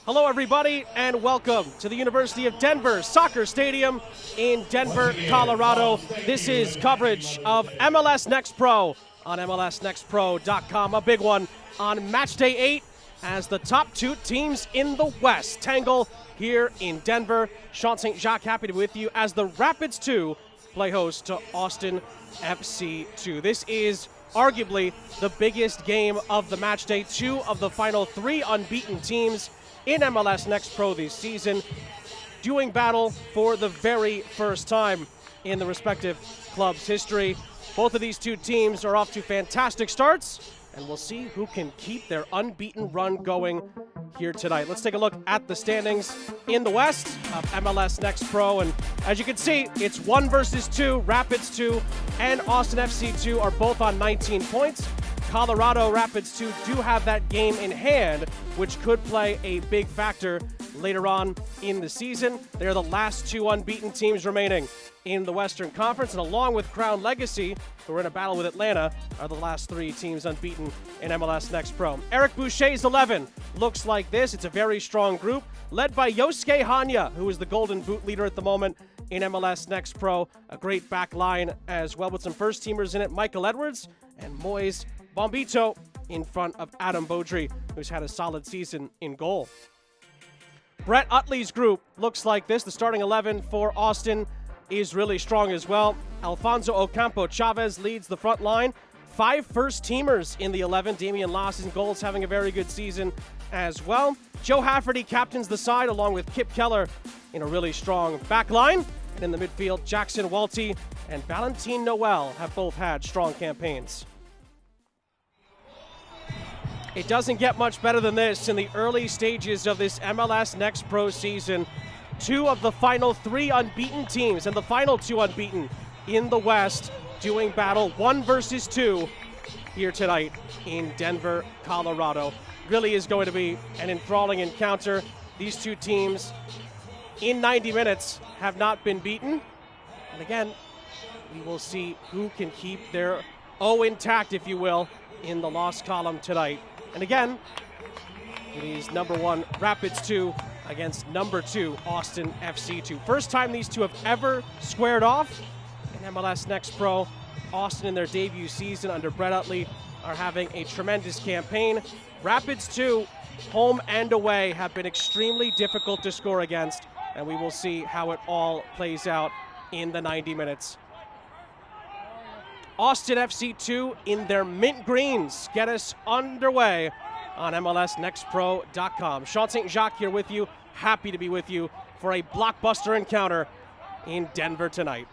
Hello, everybody, and welcome to the University of Denver Soccer Stadium in Denver, Colorado. This is coverage of MLS Next Pro on MLSNextPro.com. A big one on Match Day 8 as the top two teams in the West tangle here in Denver. Sean St. Jacques happy to be with you as the Rapids 2 play host to Austin FC 2. This is arguably the biggest game of the match day. Two of the final three unbeaten teams in MLS Next Pro this season doing battle for the very first time in the respective club's history. Both of these two teams are off to fantastic starts, and we'll see who can keep their unbeaten run going here tonight. Let's take a look at the standings in the West of MLS Next Pro, and as you can see, it's 1 versus 2. Rapids 2 and Austin FC 2 are both on 19 points. Colorado Rapids 2 do have that game in hand, which could play a big factor later on in the season. They're the last two unbeaten teams remaining in the Western Conference, and along with Crown Legacy, who are in a battle with Atlanta, are the last three teams unbeaten in MLS Next Pro. Eric Boucher's 11 looks like this. It's a very strong group, led by Yosuke Hanya, who is the Golden Boot leader at the moment in MLS Next Pro. A great back line as well with some first-teamers in it, Michael Edwards and Moise Bombito in front of Adam Beaudry, who's had a solid season in goal. Brett Utley's group looks like this. The starting 11 for Austin is really strong as well. Alfonso Ocampo Chavez leads the front line. 5 first-teamers in the 11. Damian Loss in goals, having a very good season as well. Joe Hafferty captains the side along with Kip Keller in a really strong back line. And in the midfield, Jackson Walty and Valentin Noel have both had strong campaigns. It doesn't get much better than this in the early stages of this MLS Next Pro season. 2 of the final 3 unbeaten teams and the final 2 unbeaten in the West doing battle 1 versus 2 here tonight in Denver, Colorado. Really is going to be an enthralling encounter. These two teams in 90 minutes have not been beaten. And again, we will see who can keep their O intact, if you will, in the loss column tonight. And again, it is number 1 Rapids 2 against number 2 Austin FC 2. First time these two have ever squared off in MLS Next Pro. Austin in their debut season under Brett Utley are having a tremendous campaign. Rapids 2, home and away, have been extremely difficult to score against, and we will see how it all plays out in the 90 minutes. Austin FC 2 in their mint greens get us underway on MLSNextPro.com. Sean St. Jacques here with you. Happy to be with you for a blockbuster encounter in Denver tonight.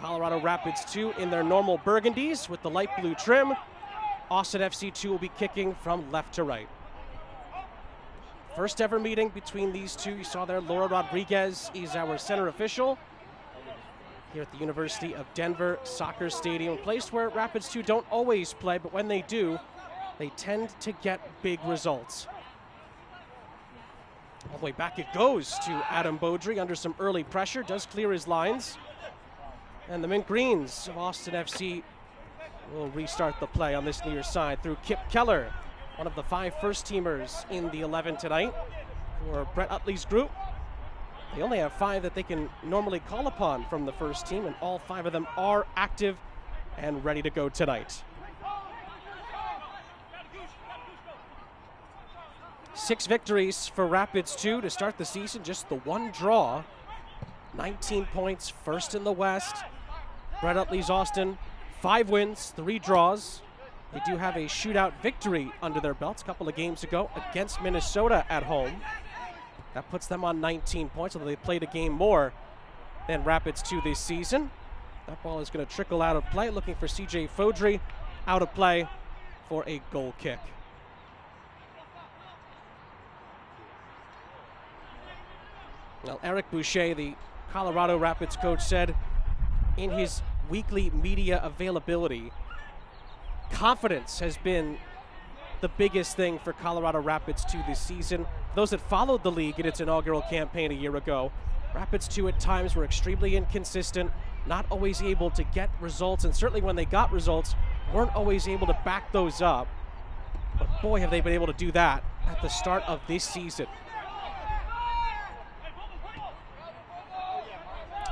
Colorado Rapids 2 in their normal burgundies with the light blue trim. Austin FC 2 will be kicking from left to right. First ever meeting between these two. You saw there, Laura Rodriguez is our center official here at the University of Denver Soccer Stadium, a place where Rapids 2 don't always play, but when they do, they tend to get big results. All the way back it goes to Adam Beaudry under some early pressure, does clear his lines. And the mint greens of Austin FC will restart the play on this near side through Kip Keller, one of the 5 first-teamers in the 11 tonight for Brett Utley's group. They only have 5 that they can normally call upon from the first team, and all 5 of them are active and ready to go tonight. 6 victories for Rapids 2 to start the season, just the 1 draw. 19 points, first in the West. Brett Utley's Austin, 5 wins, 3 draws. They do have a shootout victory under their belts a couple of games ago against Minnesota at home. That puts them on 19 points, although they played a game more than Rapids 2 this season. That ball is going to trickle out of play, looking for CJ Beaudry out of play for a goal kick. Well, Eric Boucher, the Colorado Rapids coach, said in his weekly media availability, confidence has been the biggest thing for Colorado Rapids 2 this season. Those that followed the league in its inaugural campaign a year ago, Rapids 2 at times were extremely inconsistent, not always able to get results, and certainly when they got results, weren't always able to back those up. But boy, have they been able to do that at the start of this season.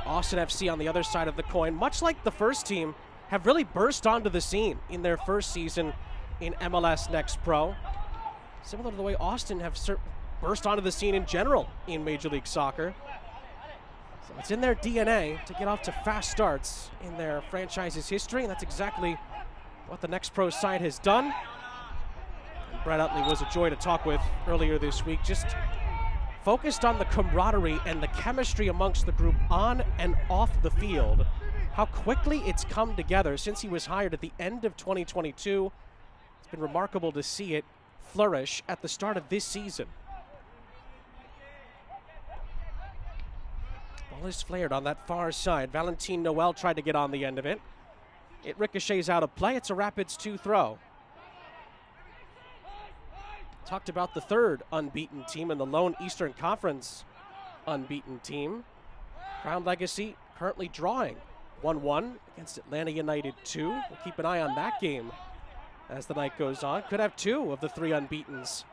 Austin FC on the other side of the coin, much like the first team, have really burst onto the scene in their first season in MLS Next Pro. Similar to the way Austin have burst onto the scene in general in Major League Soccer. So it's in their DNA to get off to fast starts in their franchise's history, and that's exactly what the Next Pro side has done. And Brett Utley was a joy to talk with earlier this week, just focused on the camaraderie and the chemistry amongst the group on and off the field. How quickly it's come together since he was hired at the end of 2022. It's been remarkable to see it flourish at the start of this season. Ball is flared on that far side. Valentin Noel tried to get on the end of it. It ricochets out of play. It's a Rapids 2 throw. Talked about the third unbeaten team and the lone Eastern Conference unbeaten team. Crown Legacy currently drawing 1-1 against Atlanta United 2. We'll keep an eye on that game as the night goes on. Could have 2 of the 3 unbeatens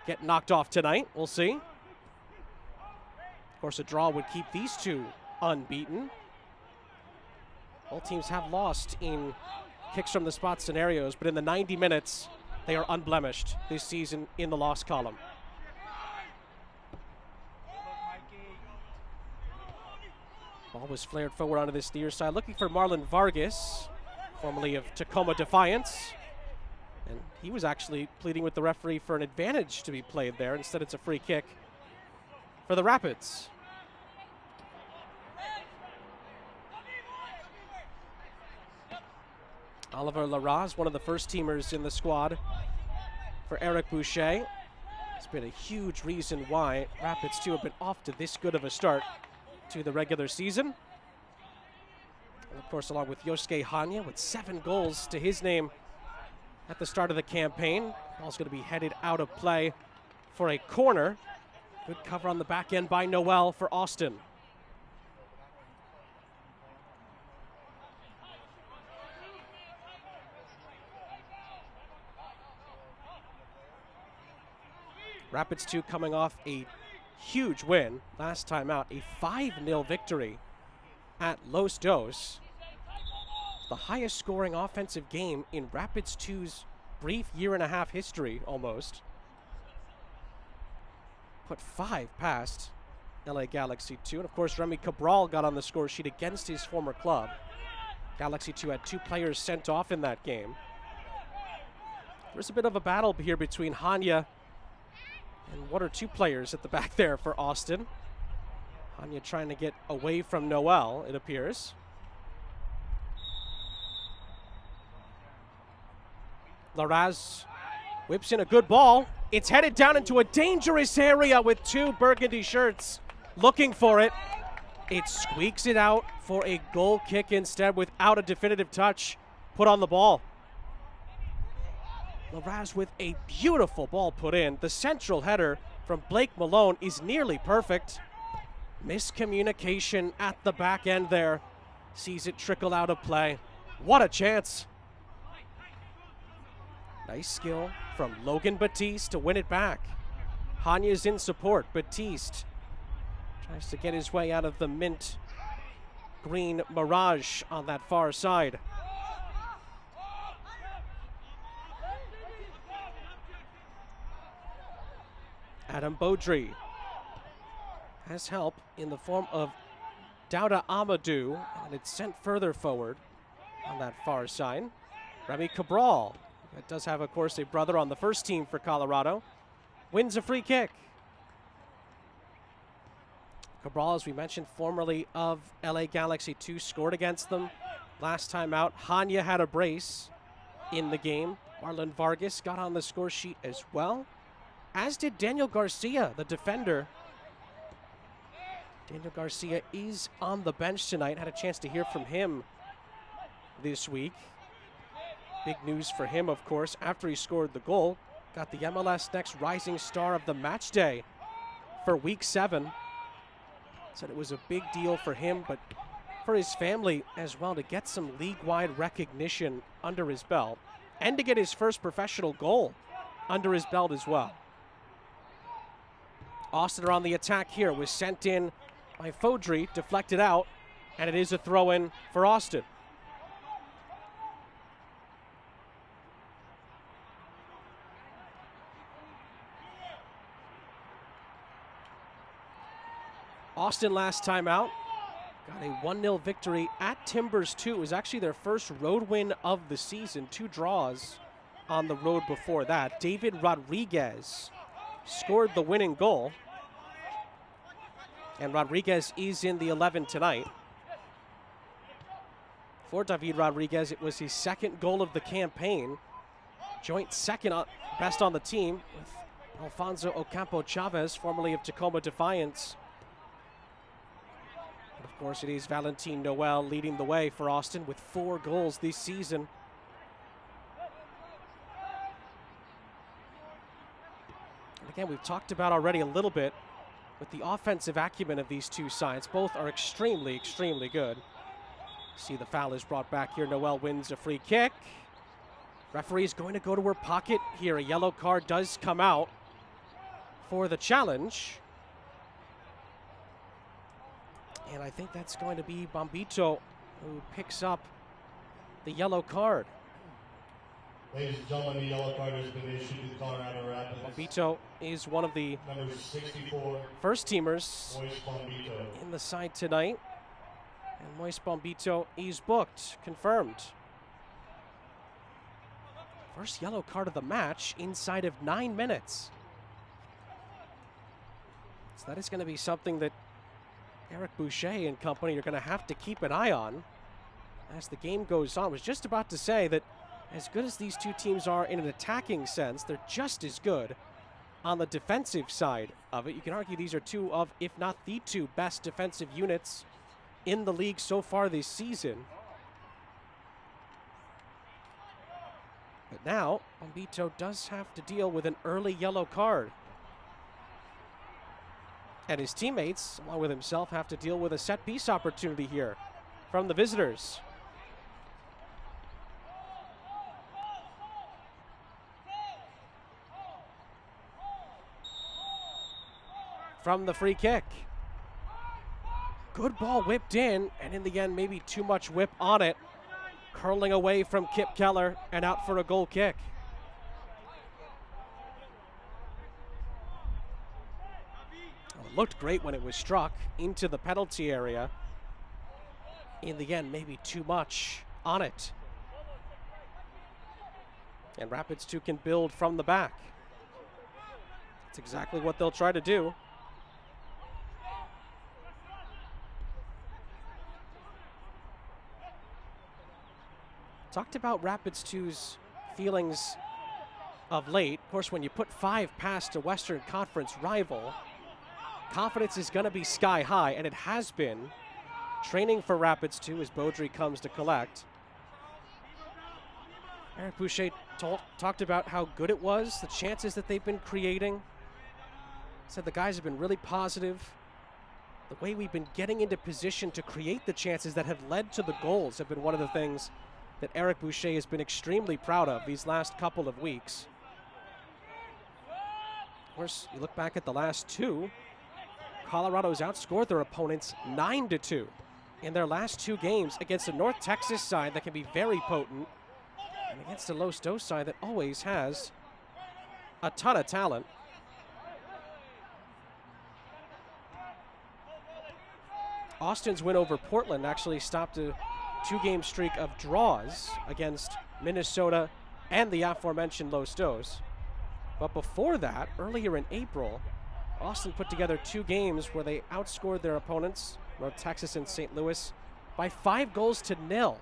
get knocked off tonight. We'll see. Of course, a draw would keep these 2 unbeaten. Both teams have lost in kicks from the spot scenarios, but in the 90 minutes, they are unblemished this season in the loss column. Ball was flared forward onto this near side, looking for Marlon Vargas, formerly of Tacoma Defiance. And he was actually pleading with the referee for an advantage to be played there. Instead, it's a free kick for the Rapids. Oliver Larraz, one of the first teamers in the squad for Eric Boucher. It's been a huge reason why Rapids 2 have been off to this good of a start to the regular season. And of course, along with Yosuke Hanya with 7 goals to his name at the start of the campaign. Ball's going to be headed out of play for a corner. Good cover on the back end by Noel for Austin. Rapids 2 coming off a huge win last time out, a 5-0 victory at Los Dos. The highest scoring offensive game in Rapids 2's brief year-and-a-half history, almost. Put 5 past LA Galaxy 2. And of course, Remy Cabral got on the score sheet against his former club. Galaxy 2 had 2 players sent off in that game. There's a bit of a battle here between Hanya and 1 or 2 players at the back there for Austin. Hanya trying to get away from Noel, it appears. Larraz whips in a good ball. It's headed down into a dangerous area with 2 burgundy shirts looking for it. It squeaks it out for a goal kick instead without a definitive touch put on the ball. Larraz with a beautiful ball put in. The central header from Blake Malone is nearly perfect. Miscommunication at the back end there. Sees it trickle out of play. What a chance. Nice skill from Logan Batiste to win it back. Hanya's in support. Batiste tries to get his way out of the mint green mirage on that far side. Adam Beaudry has help in the form of Dauda Amadou, and it's sent further forward on that far side. Remy Cabral, that does have, of course, a brother on the first team for Colorado, wins a free kick. Cabral, as we mentioned, formerly of LA Galaxy 2, scored against them last time out. Hanya had a brace in the game. Marlon Vargas got on the score sheet as well, as did Daniel Garcia, the defender. Daniel Garcia is on the bench tonight. Had a chance to hear from him this week. Big news for him, of course, after he scored the goal. Got the MLS Next Rising Star of the Match Day for Week 7. Said it was a big deal for him, but for his family as well, to get some league-wide recognition under his belt and to get his first professional goal under his belt as well. Austin are on the attack here. Was sent in by Fodry, deflected out, and it is a throw-in for Austin. Austin last time out got a 1-0 victory at Timbers 2. It was actually their first road win of the season. 2 draws on the road before that. David Rodriguez scored the winning goal. And Rodriguez is in the 11 tonight. For David Rodriguez, it was his second goal of the campaign. Joint second best on the team with Alfonso Ocampo Chavez, formerly of Tacoma Defiance. And of course, it is Valentin Noel leading the way for Austin with 4 goals this season. And again, we've talked about already a little bit with the offensive acumen of these two sides. Both are extremely, extremely good. See the foul is brought back here. Noel wins a free kick. Referee is going to go to her pocket here. A yellow card does come out for the challenge. And I think that's going to be Bombito who picks up the yellow card. Ladies and gentlemen, the yellow card has been issued to Colorado Rapids. Bombito is one of the Number 64, first teamers Moise Bombito. in the side tonight. And Moise Bombito is booked, confirmed. First yellow card of the match inside of 9 minutes. So that is going to be something that Eric Boucher and company are going to have to keep an eye on as the game goes on. I was just about to say that as good as these two teams are in an attacking sense, they're just as good on the defensive side of it. You can argue these are two of, if not the 2 best defensive units in the league so far this season. But now, Bombito does have to deal with an early yellow card. And his teammates, along with himself, have to deal with a set-piece opportunity here from the visitors. From the free kick. Good ball whipped in, and in the end, maybe too much whip on it. Curling away from Kip Keller and out for a goal kick. Well, it looked great when it was struck into the penalty area. In the end, maybe too much on it. And Rapids 2 can build from the back. That's exactly what they'll try to do. Talked about Rapids 2's feelings of late. Of course, when you put 5 past a Western Conference rival, confidence is going to be sky high, and it has been. Training for Rapids 2 as Beaudry comes to collect. Eric Boucher talked about how good it was, the chances that they've been creating. Said the guys have been really positive. The way we've been getting into position to create the chances that have led to the goals have been one of the things that Eric Boucher has been extremely proud of these last couple of weeks. Of course, you look back at the last 2, Colorado's outscored their opponents 9-2 in their last 2 games against a North Texas side that can be very potent and against a Los Dos side that always has a ton of talent. Austin's win over Portland actually stopped a 2-game streak of draws against Minnesota and the aforementioned Los Dos. But before that, earlier in April, Austin put together 2 games where they outscored their opponents, North Texas and St. Louis, by 5-0.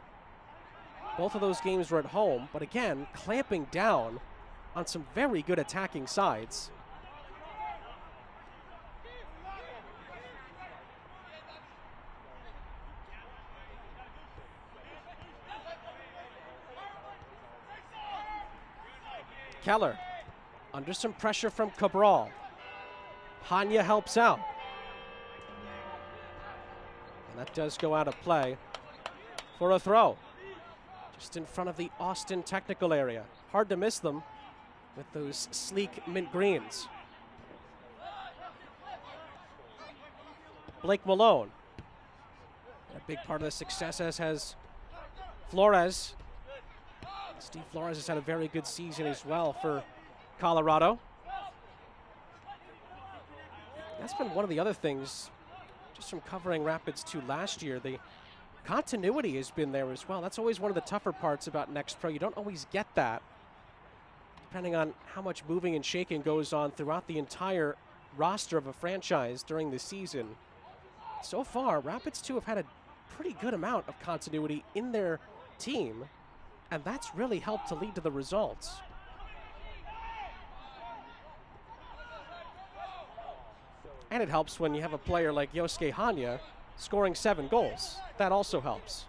Both of those games were at home, but again, clamping down on some very good attacking sides. Keller, under some pressure from Cabral. Hanya helps out. And that does go out of play for a throw. Just in front of the Austin technical area. Hard to miss them with those sleek mint greens. Blake Malone. A big part of the success, as has Flores. Steve Flores has had a very good season as well for Colorado. That's been one of the other things, just from covering Rapids 2 last year. The continuity has been there as well. That's always one of the tougher parts about Next Pro. You don't always get that, depending on how much moving and shaking goes on throughout the entire roster of a franchise during the season. So far, Rapids 2 have had a pretty good amount of continuity in their team, and that's really helped to lead to the results. And it helps when you have a player like Yosuke Hanya scoring 7 goals. That also helps.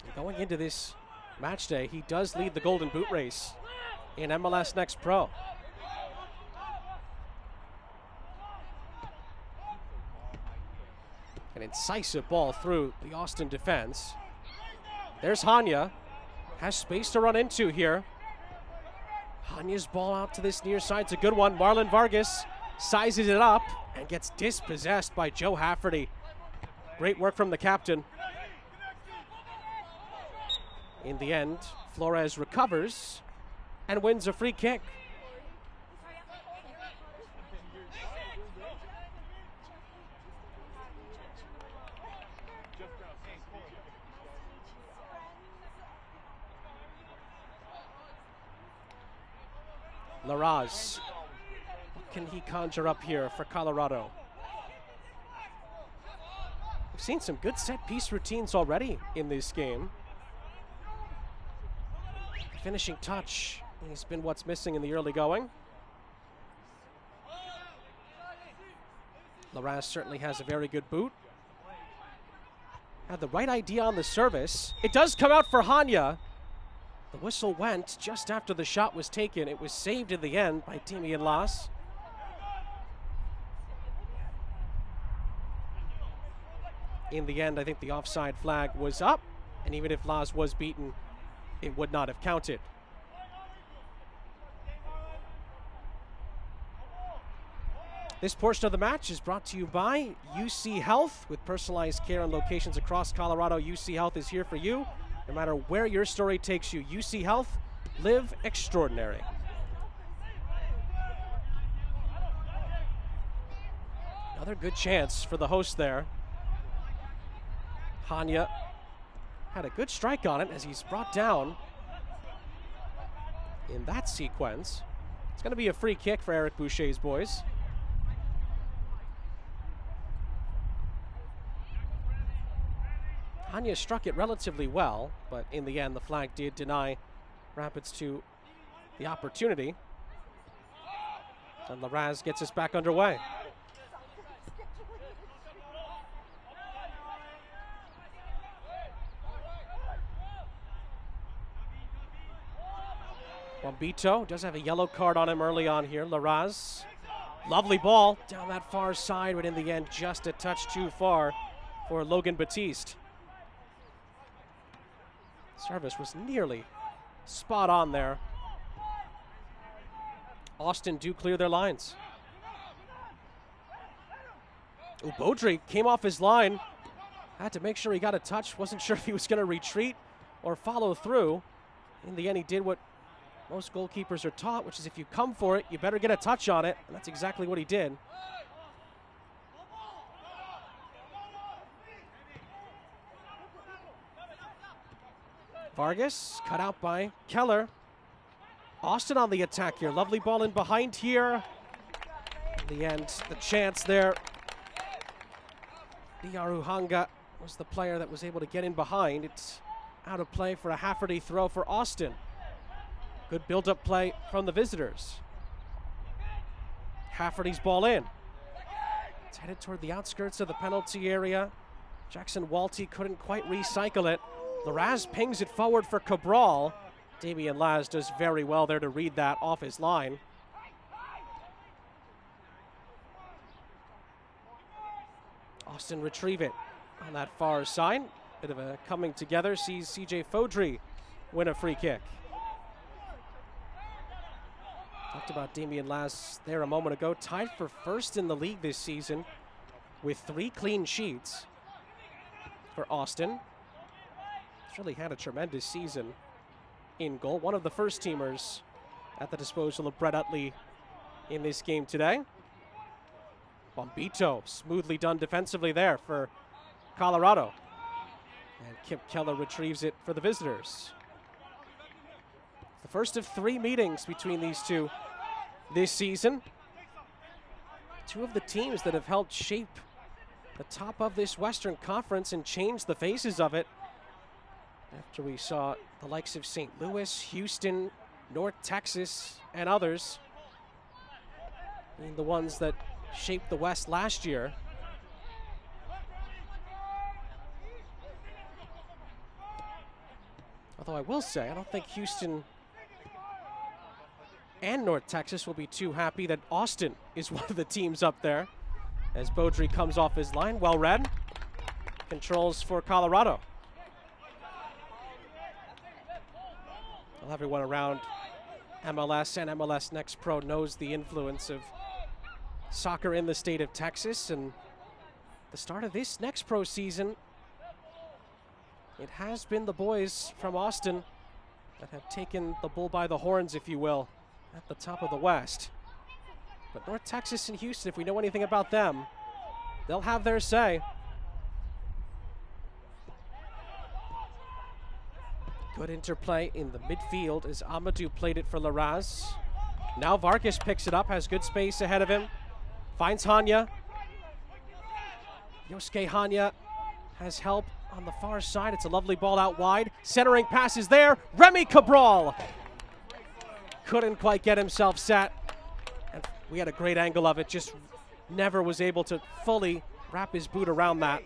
And going into this match day, he does lead the Golden Boot race in MLS Next Pro. An incisive ball through the Austin defense. There's Hanya. Has space to run into here. Hanya's ball out to this near side. It's a good one. Marlon Vargas sizes it up and gets dispossessed by Joe Hafferty. Great work from the captain. In the end, Flores recovers and wins a free kick. Larraz, what can he conjure up here for Colorado? We've seen some good set-piece routines already in this game. The finishing touch has been what's missing in the early going. Larraz certainly has a very good boot. Had the right idea on the service. It does come out for Hanya. The whistle went just after the shot was taken. It was saved in the end by Damian Las. In the end, I think the offside flag was up, and even if Las was beaten, it would not have counted. This portion of the match is brought to you by UC Health. With personalized care and locations across Colorado, UC Health is here for you. No matter where your story takes you, UC Health, live extraordinary. Another good chance for the host there. Hanya had a good strike on it as he's brought down in that sequence. It's going to be a free kick for Eric Boucher's boys. Hanya struck it relatively well, but in the end, the flag did deny Rapids 2 the opportunity. And Larraz gets us back underway. Bombito does have a yellow card on him early on here. Larraz, lovely ball down that far side, but in the end, just a touch too far for Logan Batiste. Service was nearly spot on there. Austin do clear their lines. Baudry came off his line. Had to make sure he got a touch. Wasn't sure if he was going to retreat or follow through. In the end, he did what most goalkeepers are taught, which is if you come for it, you better get a touch on it. And that's exactly what he did. Vargas cut out by Keller. Austin on the attack here. Lovely ball in behind here. In the end, the chance there. Diaruhanga was the player that was able to get in behind. It's out of play for a Hafferty throw for Austin. Good build-up play from the visitors. Hafferty's ball in. It's headed toward the outskirts of the penalty area. Jackson Walty couldn't quite recycle it. Larraz pings it forward for Cabral. Damian Laz does very well there to read that off his line. Austin retrieve it on that far side. Bit of a coming together, sees CJ Fodry win a free kick. Talked about Damian Laz there a moment ago. Tied for first in the league this season with 3 clean sheets for Austin. He's really had a tremendous season in goal. One of the first teamers at the disposal of Brett Utley in this game today. Bombito smoothly done defensively there for Colorado. And Kip Keller retrieves it for the visitors. The first of 3 meetings between these two this season. 2 of the teams that have helped shape the top of this Western Conference and change the faces of it. After we saw the likes of St. Louis, Houston, North Texas, and others being the ones that shaped the West last year. Although I will say, I don't think Houston and North Texas will be too happy that Austin is one of the teams up there. As Beaudry comes off his line, well read. Controls for Colorado. Well, everyone around MLS and MLS Next Pro knows the influence of soccer in the state of Texas, and the start of this Next Pro season, it has been the boys from Austin that have taken the bull by the horns, if you will, at the top of the West. But North Texas and Houston, if we know anything about them, they'll have their say. Good interplay in the midfield as Amadou played it for Larraz. Now Vargas picks it up, has good space ahead of him. Finds Hanya. Yosuke Hanya has help on the far side. It's a lovely ball out wide. Centering pass is there. Remy Cabral couldn't quite get himself set. And we had a great angle of it, just never was able to fully wrap his boot around that.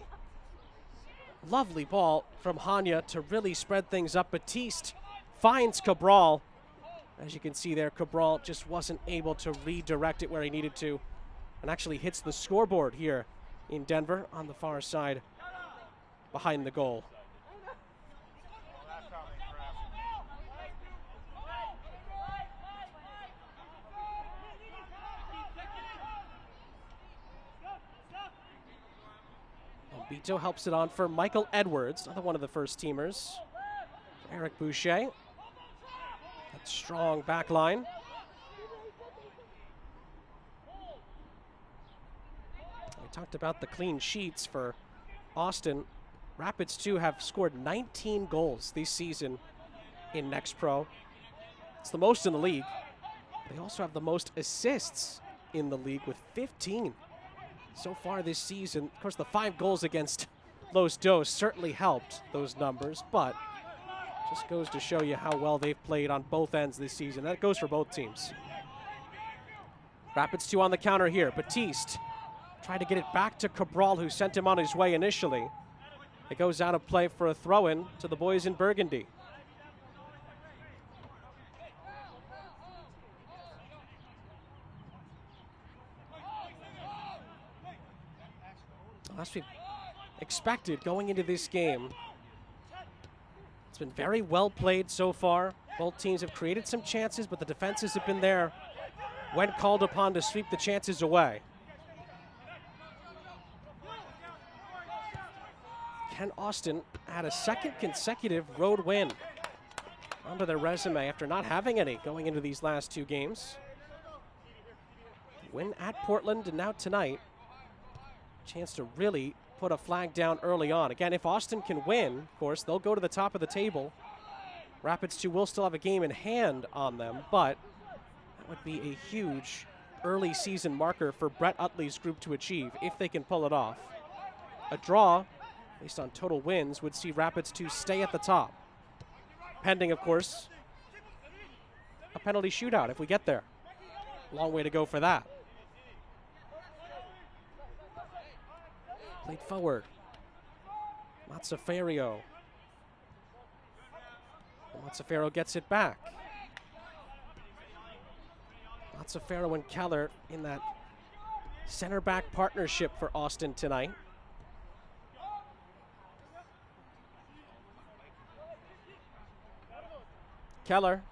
Lovely ball from Hanya to really spread things up. Batiste finds Cabral. As you can see there, Cabral just wasn't able to redirect it where he needed to, and actually hits the scoreboard here in Denver on the far side behind the goal. Bombito helps it on for Michael Edwards, another one of the first teamers. Eric Boucher. That strong back line. We talked about the clean sheets for Austin. Rapids, too, have scored 19 goals this season in Next Pro. It's the most in the league. They also have the most assists in the league with 15 so far this season. Of course, the 5 goals against Los Dos certainly helped those numbers, but just goes to show you how well they've played on both ends this season. That goes for both teams. Rapids 2 on the counter here. Batiste tried to get it back to Cabral, who sent him on his way initially. It goes out of play for a throw-in to the boys in Burgundy. As we expected going into this game, it's been very well played so far. Both teams have created some chances, but the defenses have been there when called upon to sweep the chances away. Can Austin add a second consecutive road win onto their resume after not having any going into these last 2 games? Win at Portland and now tonight. Chance to really put a flag down early on. Again, if Austin can win, of course, they'll go to the top of the table. Rapids 2 will still have a game in hand on them, but that would be a huge early season marker for Brett Utley's group to achieve if they can pull it off. A draw, based on total wins, would see Rapids 2 stay at the top. Pending, of course, a penalty shootout if we get there. Long way to go for that. Played forward. Mazzaferro. Mazzaferro gets it back. Mazzaferro and Keller in that center back partnership for Austin tonight. Keller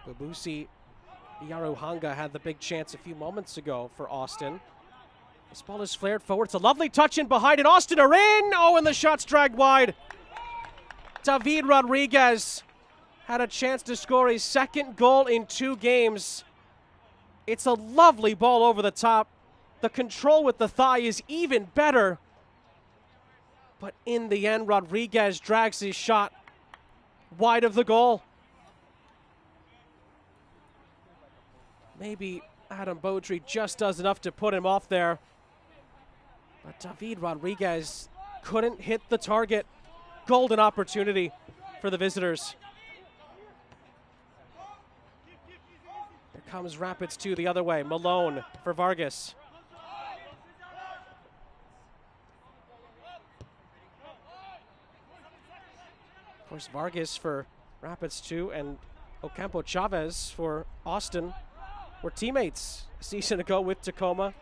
Babusi Yaruhanga had the big chance a few moments ago for Austin. This ball is flared forward. It's a lovely touch in behind it. Austin are in. Oh, and the shot's dragged wide. David Rodriguez had a chance to score his second goal in 2 games. It's a lovely ball over the top. The control with the thigh is even better. But in the end, Rodriguez drags his shot wide of the goal. Maybe Adam Beaudry just does enough to put him off there. But David Rodriguez couldn't hit the target. Golden opportunity for the visitors. Here comes Rapids 2 the other way. Malone for Vargas. Of course, Vargas for Rapids 2 and Ocampo Chavez for Austin were teammates a season ago with Tacoma.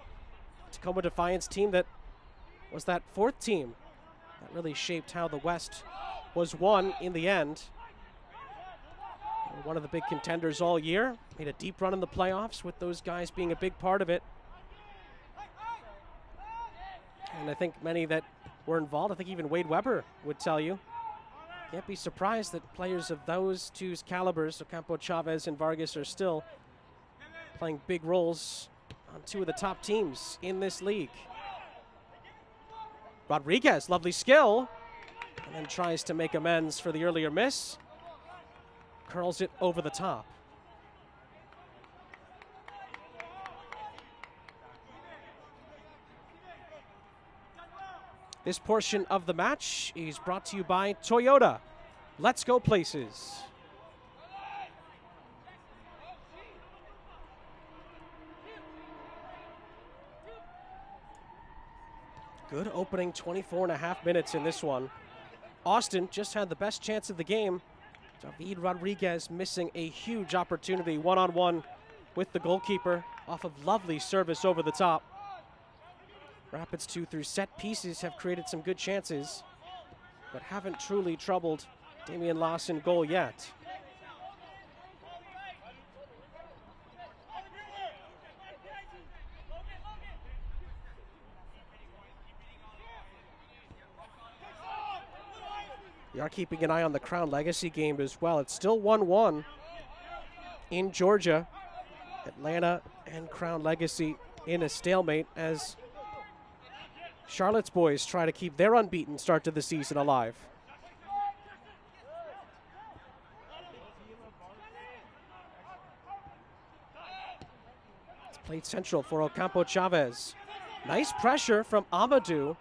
Tacoma Defiance team that was that 4th team that really shaped how the West was won in the end. They were one of the big contenders all year. Made a deep run in the playoffs with those guys being a big part of it. And I think many that were involved, I think even Wade Weber would tell you, can't be surprised that players of those two's calibers, Ocampo Chavez and Vargas, are still playing big roles on 2 of the top teams in this league. Rodriguez, lovely skill, and then tries to make amends for the earlier miss. Curls it over the top. This portion of the match is brought to you by Toyota. Let's go places. Good opening 24.5 minutes in this one. Austin just had the best chance of the game. David Rodriguez missing a huge opportunity one-on-one with the goalkeeper off of lovely service over the top. Rapids 2 through set pieces have created some good chances, but haven't truly troubled Damian Lawson goal yet. We are keeping an eye on the Crown Legacy game as well. It's still 1-1 in Georgia. Atlanta and Crown Legacy in a stalemate as Charlotte's boys try to keep their unbeaten start to the season alive. It's played central for Ocampo Chavez. Nice pressure from Amadou.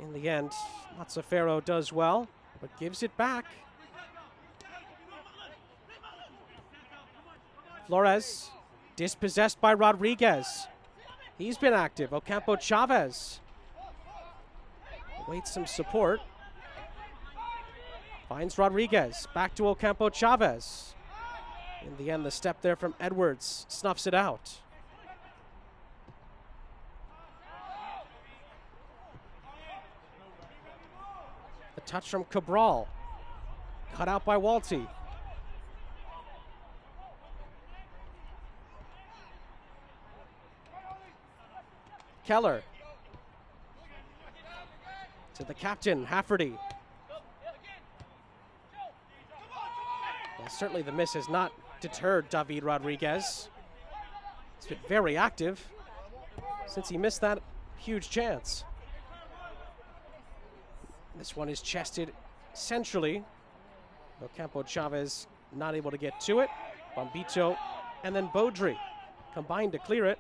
In the end, Mazzaferro does well, but gives it back. Flores, dispossessed by Rodriguez. He's been active. Ocampo Chavez awaits some support. Finds Rodriguez. Back to Ocampo Chavez. In the end, the step there from Edwards snuffs it out. A touch from Cabral. Cut out by Walty. Keller. To the captain, Hafferty. Well, certainly the miss has not deterred David Rodriguez. He's been very active since he missed that huge chance. This one is chested centrally. Ocampo Chavez not able to get to it. Bombito and then Beaudry combined to clear it.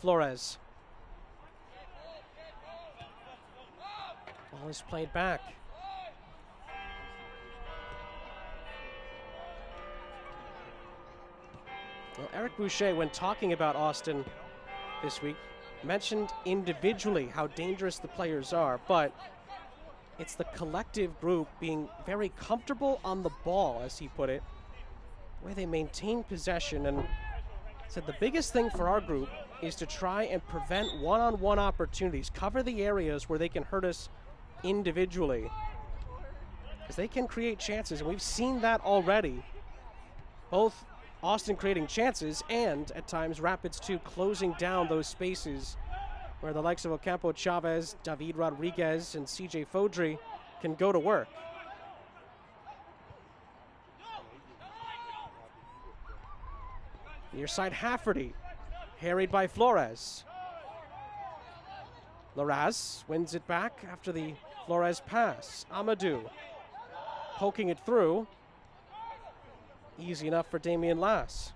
Flores. Ball is played back. Well, Eric Boucher, when talking about Austin this week, mentioned individually how dangerous the players are, but it's the collective group being very comfortable on the ball, as he put it, the way they maintain possession and Said the biggest thing for our group is to try and prevent one-on-one opportunities, cover the areas where they can hurt us individually, because they can create chances, and we've seen that already. Both Austin creating chances and at times Rapids too closing down those spaces where the likes of Ocampo Chavez, David Rodriguez, and CJ Fodry can go to work. Near side Hafferty, harried by Flores. Larraz wins it back after the Flores pass. Amadou poking it through. Easy enough for Damian Lass.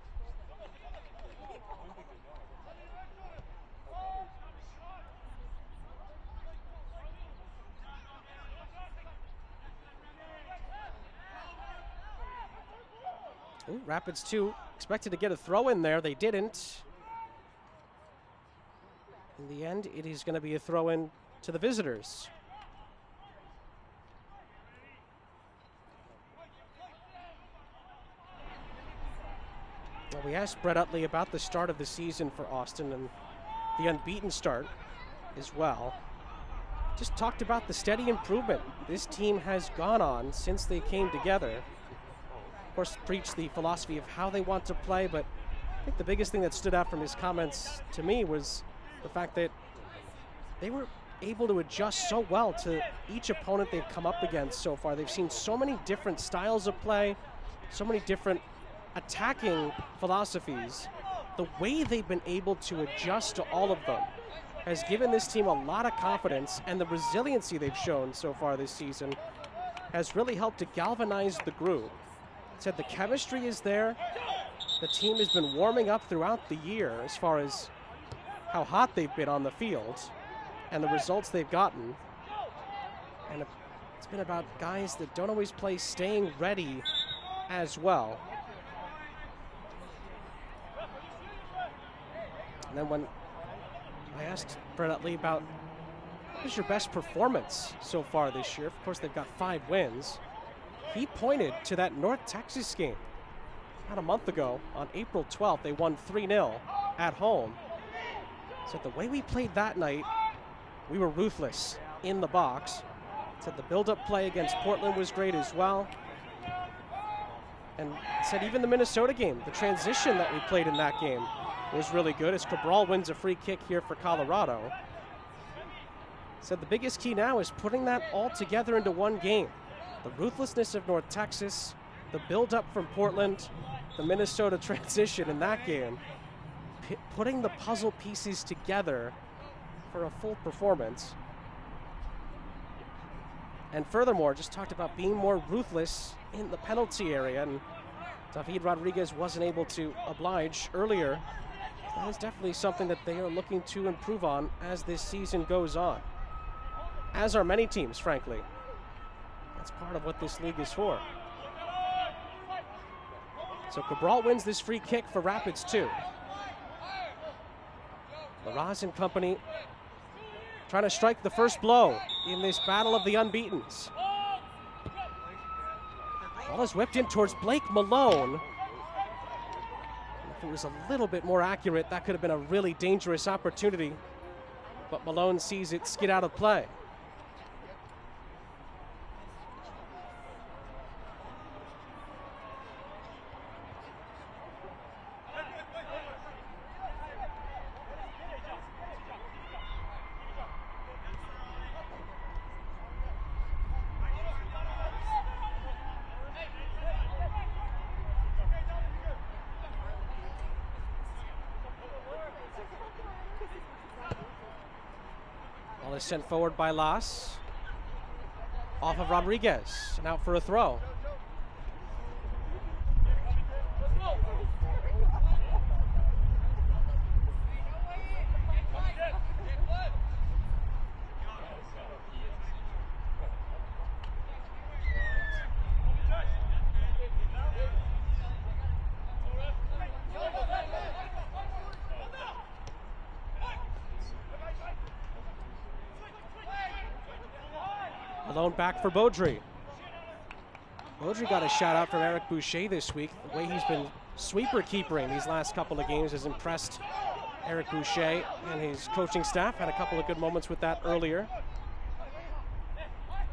Ooh, Rapids 2 expected to get a throw in there. They didn't. In the end, it is going to be a throw in to the visitors. Well, we asked Brett Utley about the start of the season for Austin and the unbeaten start as well. Just talked about the steady improvement this team has gone on since they came together. Of course, preached the philosophy of how they want to play, but I think the biggest thing that stood out from his comments to me was the fact that they were able to adjust so well to each opponent they've come up against so far. They've seen so many different styles of play, so many different attacking philosophies. The way they've been able to adjust to all of them has given this team a lot of confidence, and the resiliency they've shown so far this season has really helped to galvanize the group. Said the chemistry is there. The team has been warming up throughout the year as far as how hot they've been on the field and the results they've gotten. And it's been about guys that don't always play staying ready as well. And then when I asked Brett Utley about what is your best performance so far this year, of course they've got 5 wins, he pointed to that North Texas game about a month ago on April 12th. They won 3-0 at home. Said the way we played that night, we were ruthless in the box. Said the build-up play against Portland was great as well. And said even the Minnesota game, the transition that we played in that game was really good as Cabral wins a free kick here for Colorado. Said the biggest key now is putting that all together into one game. The ruthlessness of North Texas, the build-up from Portland, the Minnesota transition in that game, putting the puzzle pieces together for a full performance. And furthermore, just talked about being more ruthless in the penalty area, and David Rodriguez wasn't able to oblige earlier. That is definitely something that they are looking to improve on as this season goes on. As are many teams, frankly. That's part of what this league is for. So Cabral wins this free kick for Rapids 2. Larraz and company trying to strike the first blow in this battle of the unbeatens. Ball is whipped in towards Blake Malone. If it was a little bit more accurate, that could have been a really dangerous opportunity. But Malone sees it skid out of play. Ball is sent forward by Lass. Off of Rodriguez and out for a throw. Malone back for Baudry. Baudry got a shout out from Eric Boucher this week. The way he's been sweeper keeper in these last couple of games has impressed Eric Boucher and his coaching staff. Had a couple of good moments with that earlier.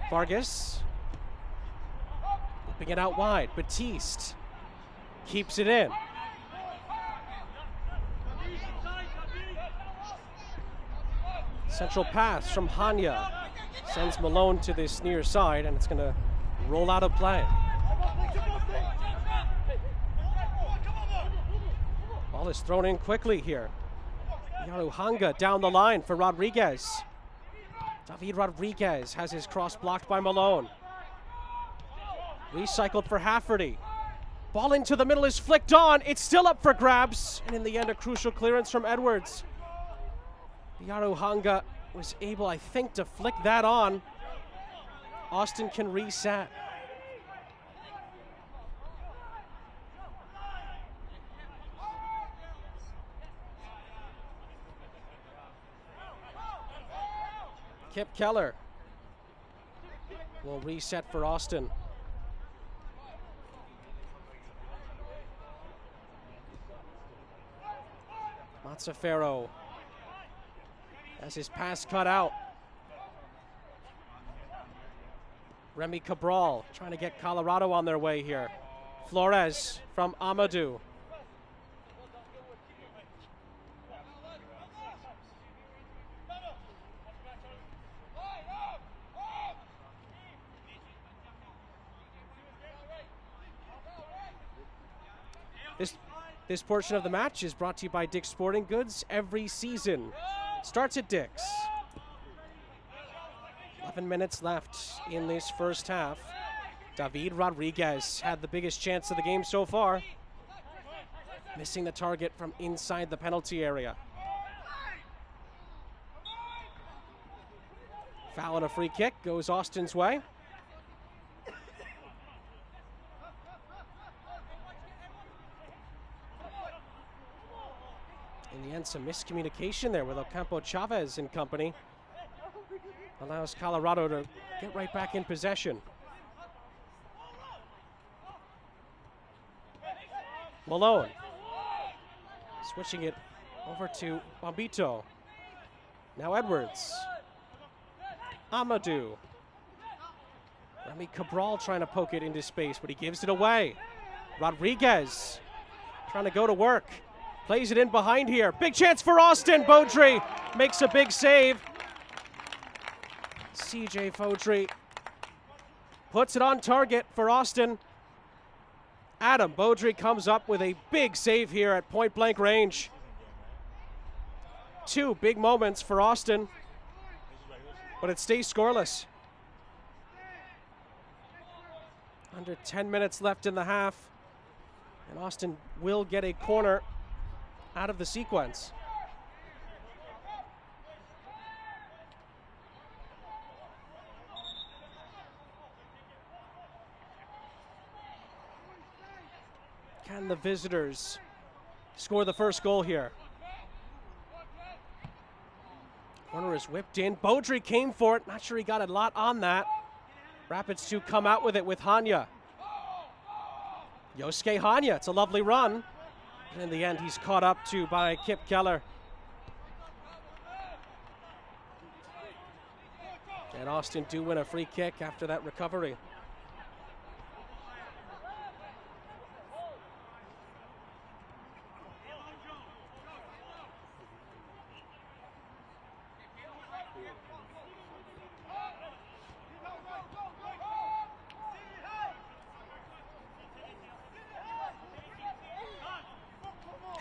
Vargas whipping it out wide. Batiste keeps it in. Central pass from Hanya sends Malone to this near side, and it's going to roll out of play. Ball is thrown in quickly here. Yaruhanga down the line for Rodriguez. David Rodriguez has his cross blocked by Malone. Recycled for Hafferty. Ball into the middle is flicked on. It's still up for grabs. And in the end, a crucial clearance from Edwards. Yaruhanga was able, I think, to flick that on. Austin can reset. Kip Keller will reset for Austin. Mazzaferro has his pass cut out. Remy Cabral trying to get Colorado on their way here. Flores from Amadou. This portion of the match is brought to you by Dick's Sporting Goods. Every season starts at Dick's. 11 minutes left in this first half. David Rodriguez had the biggest chance of the game so far, missing the target from inside the penalty area. Foul and a free kick goes Austin's way. In the end, some miscommunication there with Ocampo Chavez and company. Allows Colorado to get right back in possession. Malone switching it over to Bombito. Now Edwards. Amadou. Remy Cabral trying to poke it into space, but he gives it away. Rodriguez trying to go to work. Plays it in behind here. Big chance for Austin. Beaudry makes a big save. CJ Beaudry puts it on target for Austin. Adam Beaudry comes up with a big save here at point blank range. Two big moments for Austin, but it stays scoreless. Under 10 minutes left in the half, and Austin will get a corner out of the sequence. Can the visitors score the first goal here? Corner is whipped in. Beaudry came for it. Not sure he got a lot on that. Rapids 2 come out with it with Hanya. Yosuke Hanya, it's a lovely run. And in the end, he's caught up to by Kip Keller. And Austin do win a free kick after that recovery.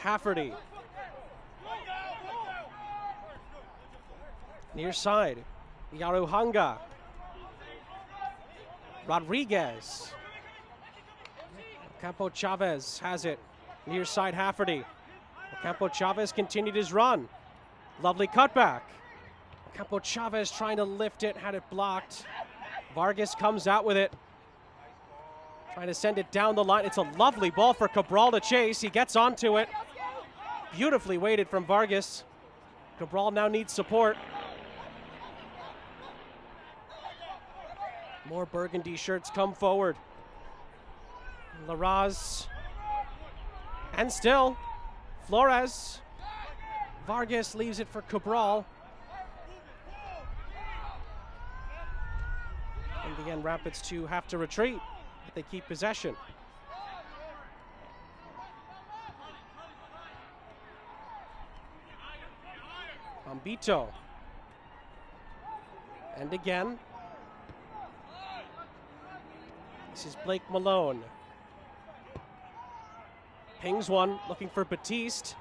Hafferty. Near side. Yaruhanga. Rodriguez. Ocampo Chavez has it. Near side Hafferty. Ocampo Chavez continued his run. Lovely cutback. Ocampo Chavez trying to lift it, had it blocked. Vargas comes out with it. Trying to send it down the line. It's a lovely ball for Cabral to chase. He gets onto it. Beautifully weighted from Vargas. Cabral now needs support. More burgundy shirts come forward. Larraz And still, Flores. Vargas leaves it for Cabral. In the end, Rapids 2 have to retreat, but they keep possession. Ambito. And again. This is Blake Malone. Pings one, looking for Batiste.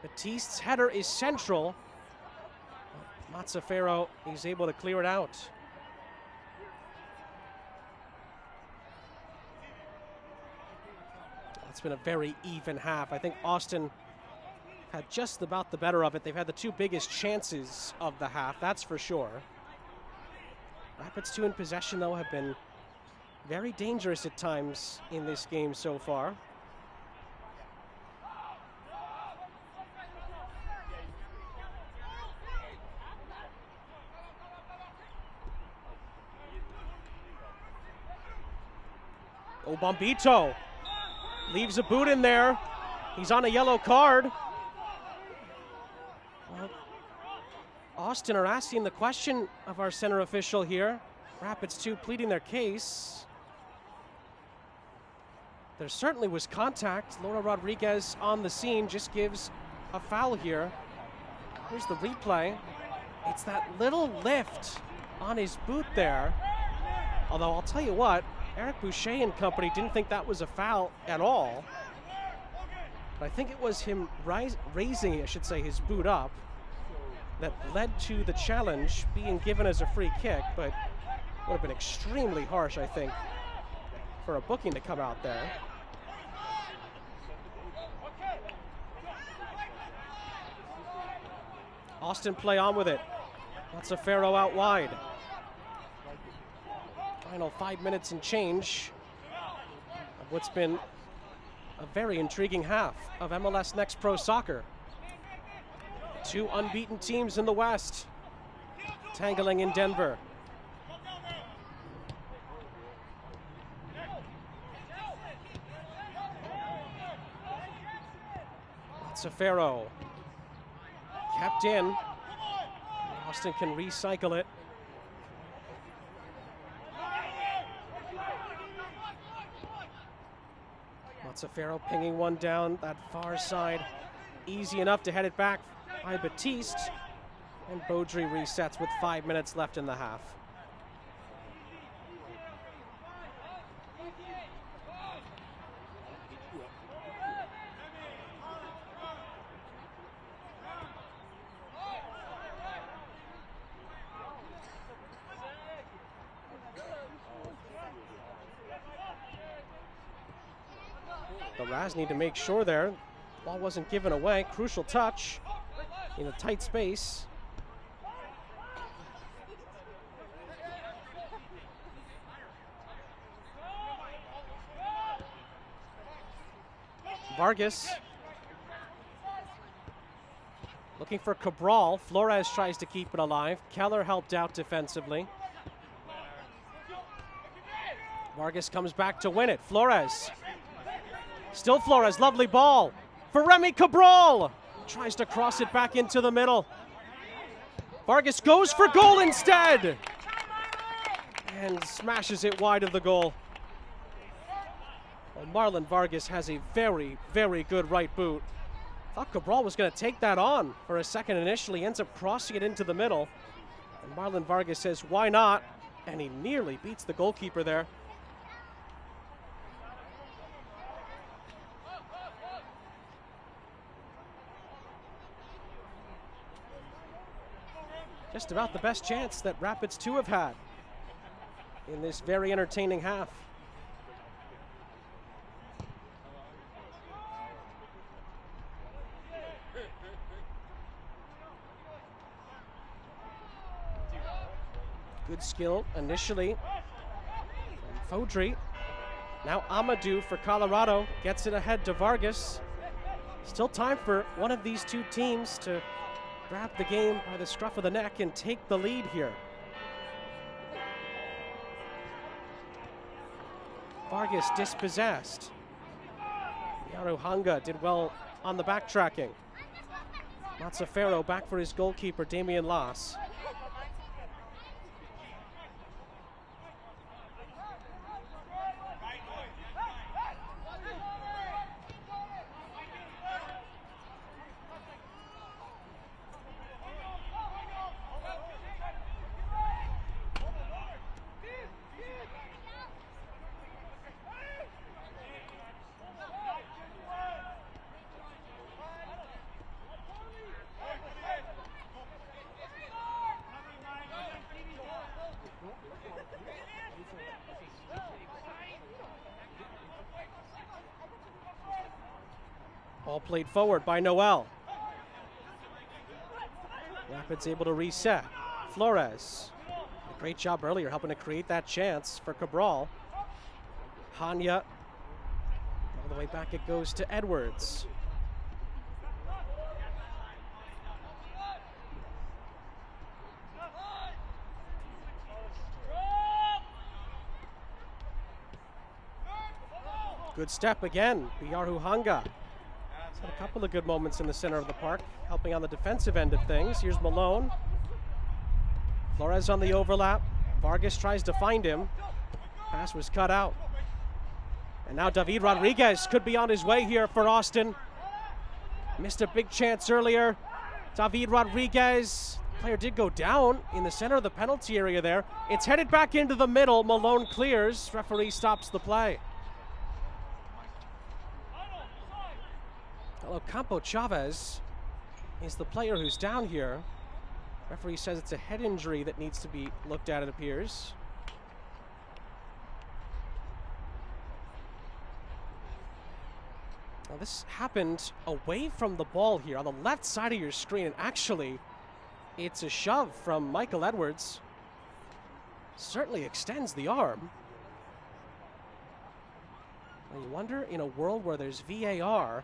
Batiste's header is central. Mazzaferro is able to clear it out. It's been a very even half. I think Austin had just about the better of it. They've had the two biggest chances of the half, that's for sure. Rapids 2 in possession, though, have been very dangerous at times in this game so far. Oh, Bombito leaves a boot in there. He's on a yellow card. Well, Austin are asking the question of our center official here. Rapids 2 pleading their case. There certainly was contact. Laura Rodriguez on the scene just gives a foul here. Here's the replay. It's that little lift on his boot there. Although I'll tell you what, Eric Boucher and company didn't think that was a foul at all. But I think it was him raising, I should say, his boot up that led to the challenge being given as a free kick, but would have been extremely harsh, I think, for a booking to come out there. Austin play on with it. Mazzaferro out wide. Final 5 minutes and change of what's been a very intriguing half of MLS Next Pro Soccer. Two unbeaten teams in the West, tangling in Denver. Mazzaferro kept in. Austin can recycle it. Mazzaferro pinging one down that far side. Easy enough to head it back by Batiste. And Beaudry resets with 5 minutes left in the half. The Raz need to make sure there. Ball wasn't given away. Crucial touch in a tight space. Vargas looking for Cabral. Flores tries to keep it alive. Keller helped out defensively. Vargas comes back to win it. Flores. Still Flores, lovely ball for Remy Cabral. Tries to cross it back into the middle. Vargas goes for goal instead. And smashes it wide of the goal. Well, Marlon Vargas has a very, very good right boot. Thought Cabral was going to take that on for a second initially. Ends up crossing it into the middle. And Marlon Vargas says, why not? And he nearly beats the goalkeeper there. Just about the best chance that Rapids 2 have had in this very entertaining half. Good skill initially from Beaudry. Now Amadou for Colorado gets it ahead to Vargas. Still time for one of these two teams to grab the game by the scruff of the neck and take the lead here. Vargas dispossessed. Hanga did well on the backtracking. Mazzaferro back for his goalkeeper, Damian Loss. Ball played forward by Noel. Rapids able to reset. Flores. A great job earlier helping to create that chance for Cabral. Hanya. All the way back it goes to Edwards. Good step again, Biyaru Hanga. Had a couple of good moments in the center of the park, helping on the defensive end of things. Here's Malone. Flores on the overlap. Vargas tries to find him. Pass was cut out. And now David Rodriguez could be on his way here for Austin. Missed a big chance earlier. David Rodriguez. Player did go down in the center of the penalty area there. It's headed back into the middle. Malone clears. Referee stops the play. Ocampo Chavez is the player who's down here. Referee says it's a head injury that needs to be looked at, it appears. Now this happened away from the ball here on the left side of your screen, and actually it's a shove from Michael Edwards. Certainly extends the arm. Now you wonder, in a world where there's VAR,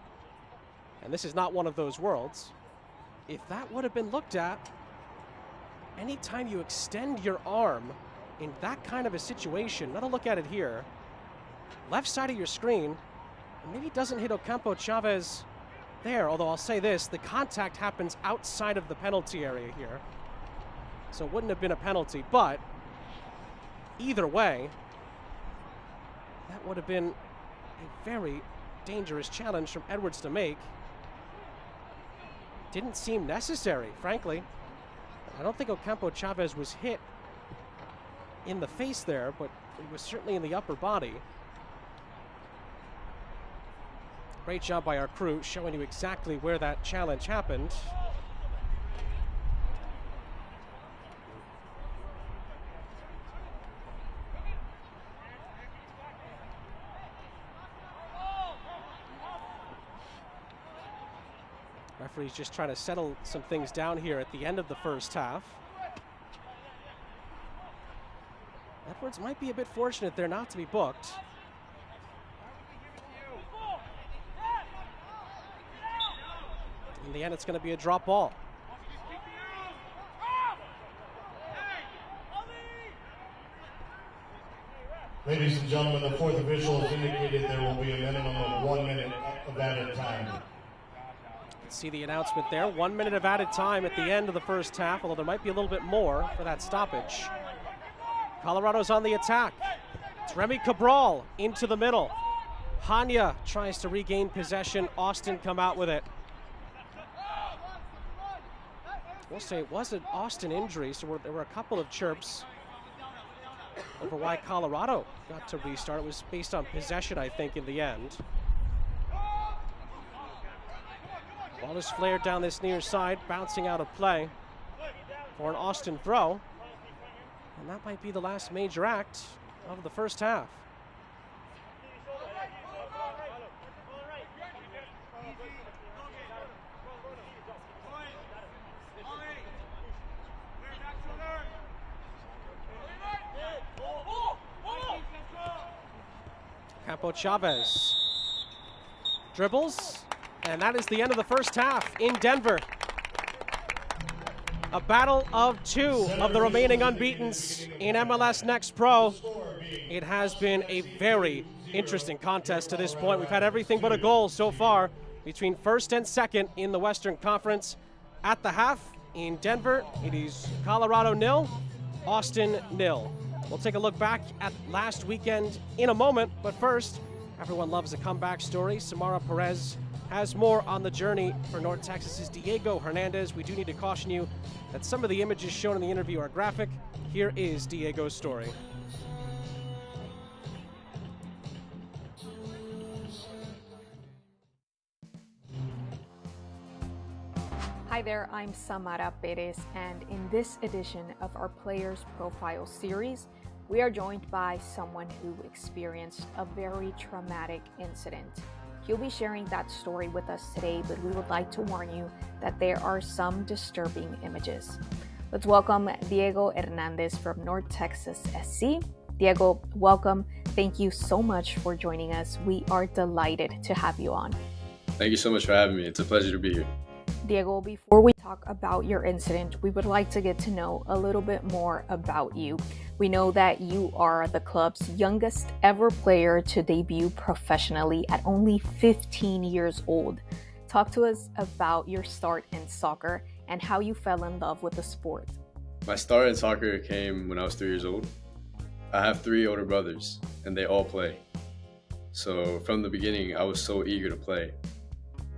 and this is not one of those worlds, if that would have been looked at, anytime you extend your arm in that kind of a situation, not a look at it here, left side of your screen, and maybe doesn't hit Ocampo Chavez there, although I'll say this, the contact happens outside of the penalty area here, so it wouldn't have been a penalty, but either way, that would have been a very dangerous challenge from Edwards to make. Didn't seem necessary, frankly. I don't think Ocampo Chavez was hit in the face there, but he was certainly in the upper body. Great job by our crew showing you exactly where that challenge happened. Referee's just trying to settle some things down here at the end of the first half. Edwards might be a bit fortunate there not to be booked. In the end, it's going to be a drop ball. Ladies and gentlemen, the fourth official has indicated there will be a minimum of 1 minute of added time. See the announcement there. 1 minute of added time at the end of the first half, although there might be a little bit more for that stoppage. Colorado's on the attack. It's Remy Cabral into the middle. Hanya tries to regain possession. Austin come out with it. We'll say it was an Austin injury, so there were a couple of chirps over why Colorado got to restart. It was based on possession, I think, in the end. Ball is flared down this near side, bouncing out of play for an Austin throw. And that might be the last major act of the first half. Ocampo Chavez dribbles. And that is the end of the first half in Denver. A battle of two of the remaining unbeatens in MLS Next Pro. It has been a very, interesting contest to this point. We've had everything but a goal so far between first and second in the Western Conference. At the half in Denver, it is Colorado 0, Austin 0. We'll take a look back at last weekend in a moment, but first, everyone loves a comeback story. Samara Perez has more on the journey for North Texas's Diego Hernandez. We do need to caution you that some of the images shown in the interview are graphic. Here is Diego's story. Hi there, I'm Samara Perez, and in this edition of our Players Profile series, we are joined by someone who experienced a very traumatic incident. He'll be sharing that story with us today, but we would like to warn you that there are some disturbing images. Let's welcome Diego Hernandez from North Texas SC. Diego, welcome. Thank you so much for joining us. We are delighted to have you on. Thank you so much for having me. It's a pleasure to be here. Diego, before we talk about your incident, we would like to get to know a little bit more about you. We know that you are the club's youngest ever player to debut professionally at only 15 years old. Talk to us about your start in soccer and how you fell in love with the sport. My start in soccer came when I was 3 years old. I have 3 older brothers, and they all play. So from the beginning, I was so eager to play.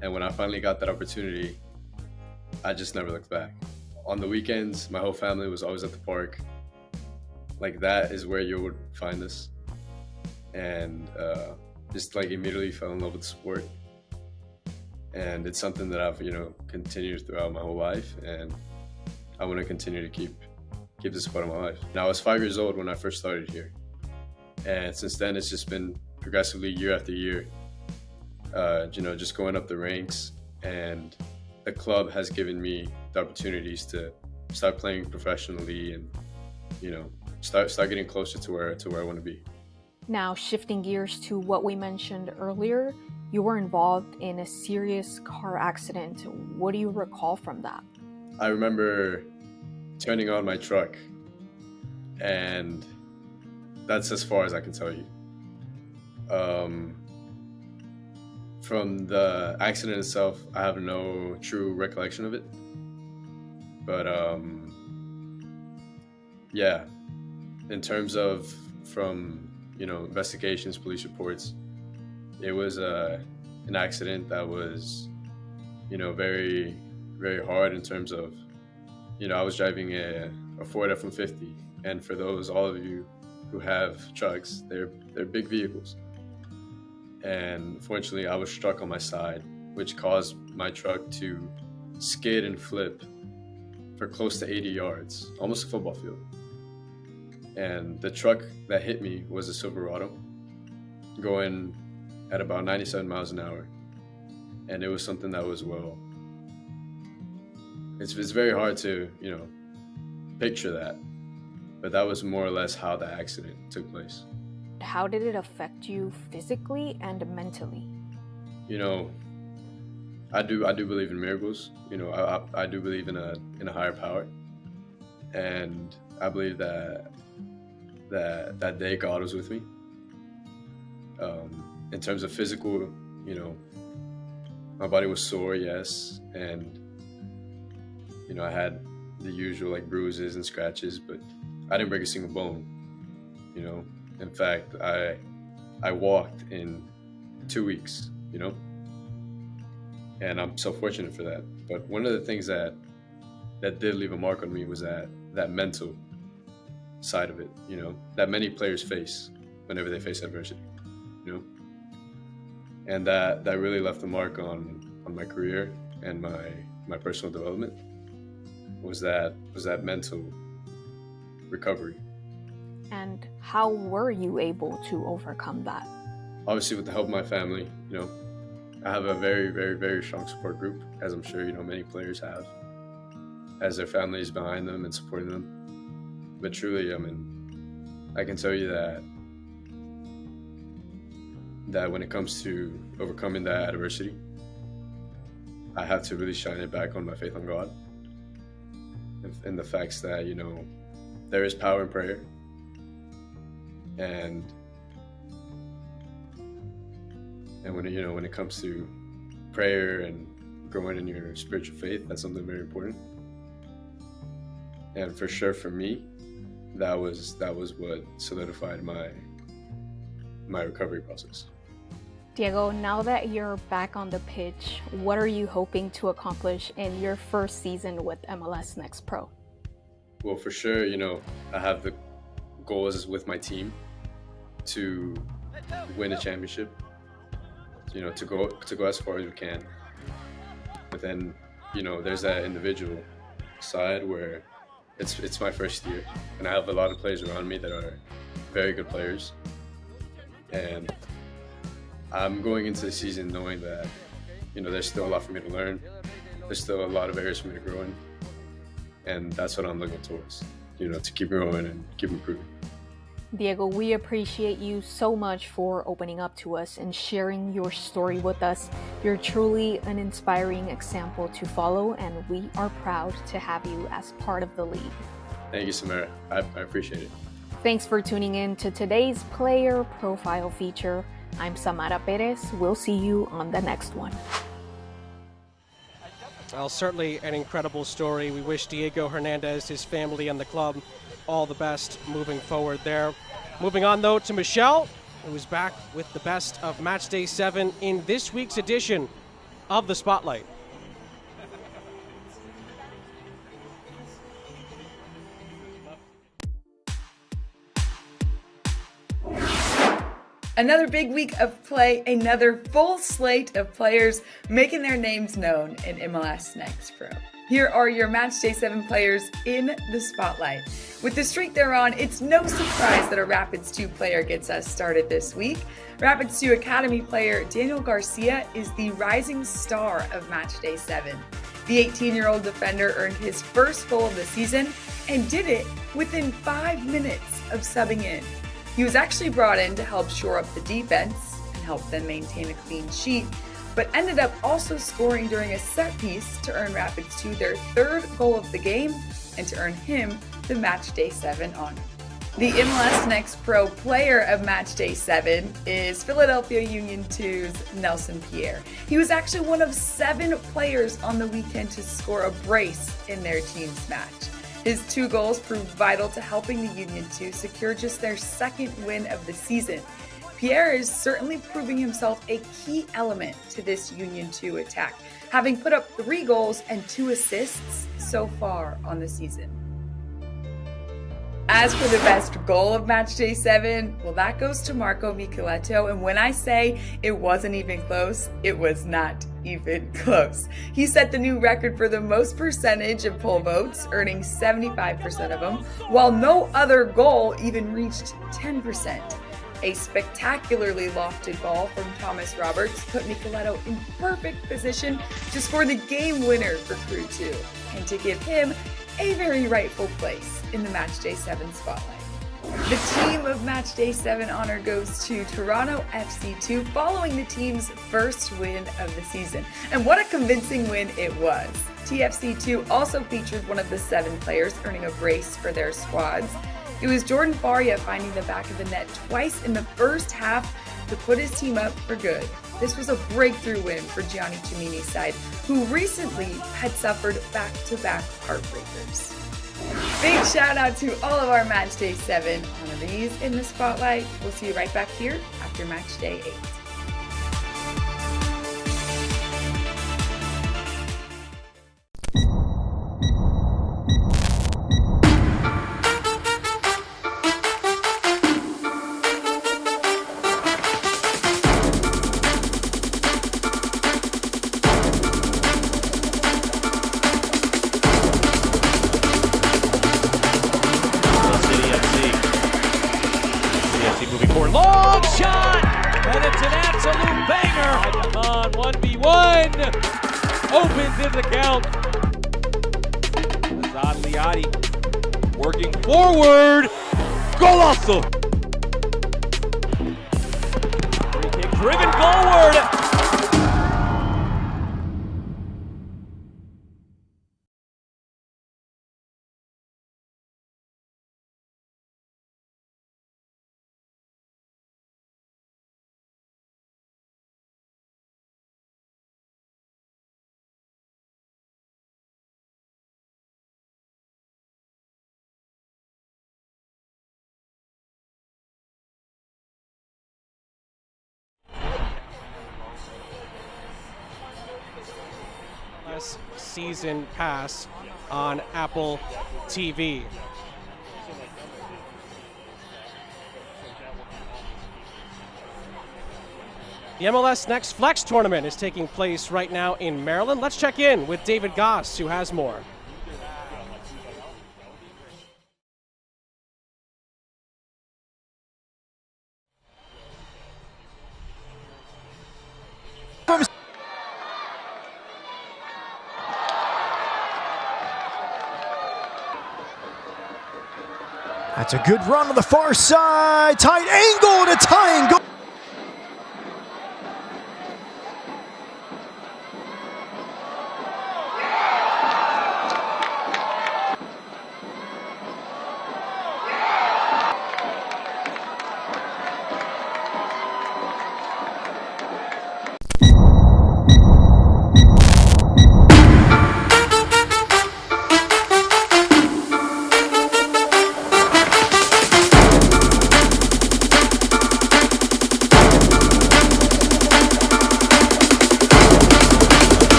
And when I finally got that opportunity, I just never looked back. On the weekends, my whole family was always at the park. Like, that is where you would find us. And just like immediately fell in love with the sport. And it's something that I've, continued throughout my whole life. And I want to continue to keep this part of my life. Now, I was 5 years old when I first started here. And since then, it's just been progressively year after year, just going up the ranks. And the club has given me the opportunities to start playing professionally and, start getting closer to where I want to be. Now, shifting gears to what we mentioned earlier, you were involved in a serious car accident. What do you recall from that? I remember turning on my truck, and that's as far as I can tell you. From the accident itself, I have no true recollection of it. But yeah, in terms of from investigations, police reports, it was an accident that was very, very hard in terms of I was driving a Ford F-150, and for all of you who have trucks, they're big vehicles. And fortunately, I was struck on my side, which caused my truck to skid and flip for close to 80 yards, almost a football field. And the truck that hit me was a Silverado, going at about 97 miles an hour. And it was something that was, it's very hard to, picture that. But that was more or less how the accident took place. How did it affect you physically and mentally? I do believe in miracles. I do believe in a higher power, and I believe that day God was with me. In terms of physical, my body was sore, yes, and I had the usual bruises and scratches, but I didn't break a single bone. In fact, I walked in 2 weeks, and I'm so fortunate for that. But one of the things that did leave a mark on me was that mental side of it, that many players face whenever they face adversity, and that really left a mark on my career and my personal development was that mental recovery. And how were you able to overcome that? Obviously, with the help of my family, I have a very, very, very strong support group, as I'm sure, many players have, as their family is behind them and supporting them. But truly, I can tell you that when it comes to overcoming that adversity, I have to really shine it back on my faith on God and the facts that, there is power in prayer. And And when it comes to prayer and growing in your spiritual faith, that's something very important. And for sure, for me, that was what solidified my recovery process. Diego, now that you're back on the pitch, what are you hoping to accomplish in your first season with MLS Next Pro? Well, for sure, I have the goals with my team to win a championship, to go as far as we can. But then, there's that individual side where it's my first year, and I have a lot of players around me that are very good players. And I'm going into the season knowing that, there's still a lot for me to learn. There's still a lot of areas for me to grow in. And that's what I'm looking towards, to keep growing and keep improving. Diego, we appreciate you so much for opening up to us and sharing your story with us. You're truly an inspiring example to follow, and we are proud to have you as part of the league. Thank you, Samara. I appreciate it. Thanks for tuning in to today's player profile feature. I'm Samara Perez. We'll see you on the next one. Well, certainly an incredible story. We wish Diego Hernandez, his family, and the club all the best moving forward there. Moving on, though, to Michelle, who is back with the best of Matchday 7 in this week's edition of the Spotlight. Another big week of play, another full slate of players making their names known in MLS Next Pro. Here are your Matchday 7 players in the spotlight. With the streak they're on, it's no surprise that a Rapids 2 player gets us started this week. Rapids 2 Academy player Daniel Garcia is the rising star of Matchday 7. The 18-year-old defender earned his first goal of the season and did it within 5 minutes of subbing in. He was actually brought in to help shore up the defense and help them maintain a clean sheet, but ended up also scoring during a set piece to earn Rapids 2 their third goal of the game and to earn him the Matchday 7 honor. The MLS Next Pro player of Matchday 7 is Philadelphia Union 2's Nelson Pierre. He was actually one of 7 players on the weekend to score a brace in their team's match. His 2 goals proved vital to helping the Union 2 secure just their second win of the season. Pierre is certainly proving himself a key element to this Union 2 attack, having put up 3 goals and 2 assists so far on the season. As for the best goal of Matchday 7, well, that goes to Marco Micheletto, and when I say it wasn't even close, it was not even close. He set the new record for the most percentage of poll votes, earning 75% of them, while no other goal even reached 10%. A spectacularly lofted ball from Thomas Roberts put Micheletto in perfect position to score the game winner for Crew 2, and to give him a very rightful place in the Matchday 7 spotlight. The team of Matchday 7 honor goes to Toronto FC2 following the team's first win of the season. And what a convincing win it was. TFC2 also featured one of the 7 players earning a brace for their squads. It was Jordan Faria finding the back of the net twice in the first half to put his team up for good. This was a breakthrough win for Gianni Cimini's side, who recently had suffered back-to-back heartbreakers. Big shout out to all of our Matchday 7 honorees in the spotlight. We'll see you right back here after Matchday 8. Moving forward, long shot, and it's an absolute banger. Come on, 1v1, opens in the count. Azad Liati working forward, golazo. Free kick driven forward. MLS Season Pass on Apple TV. The MLS Next Flex tournament is taking place right now in Maryland. Let's check in with David Goss, who has more. That's a good run on the far side. Tight angle to tying goal.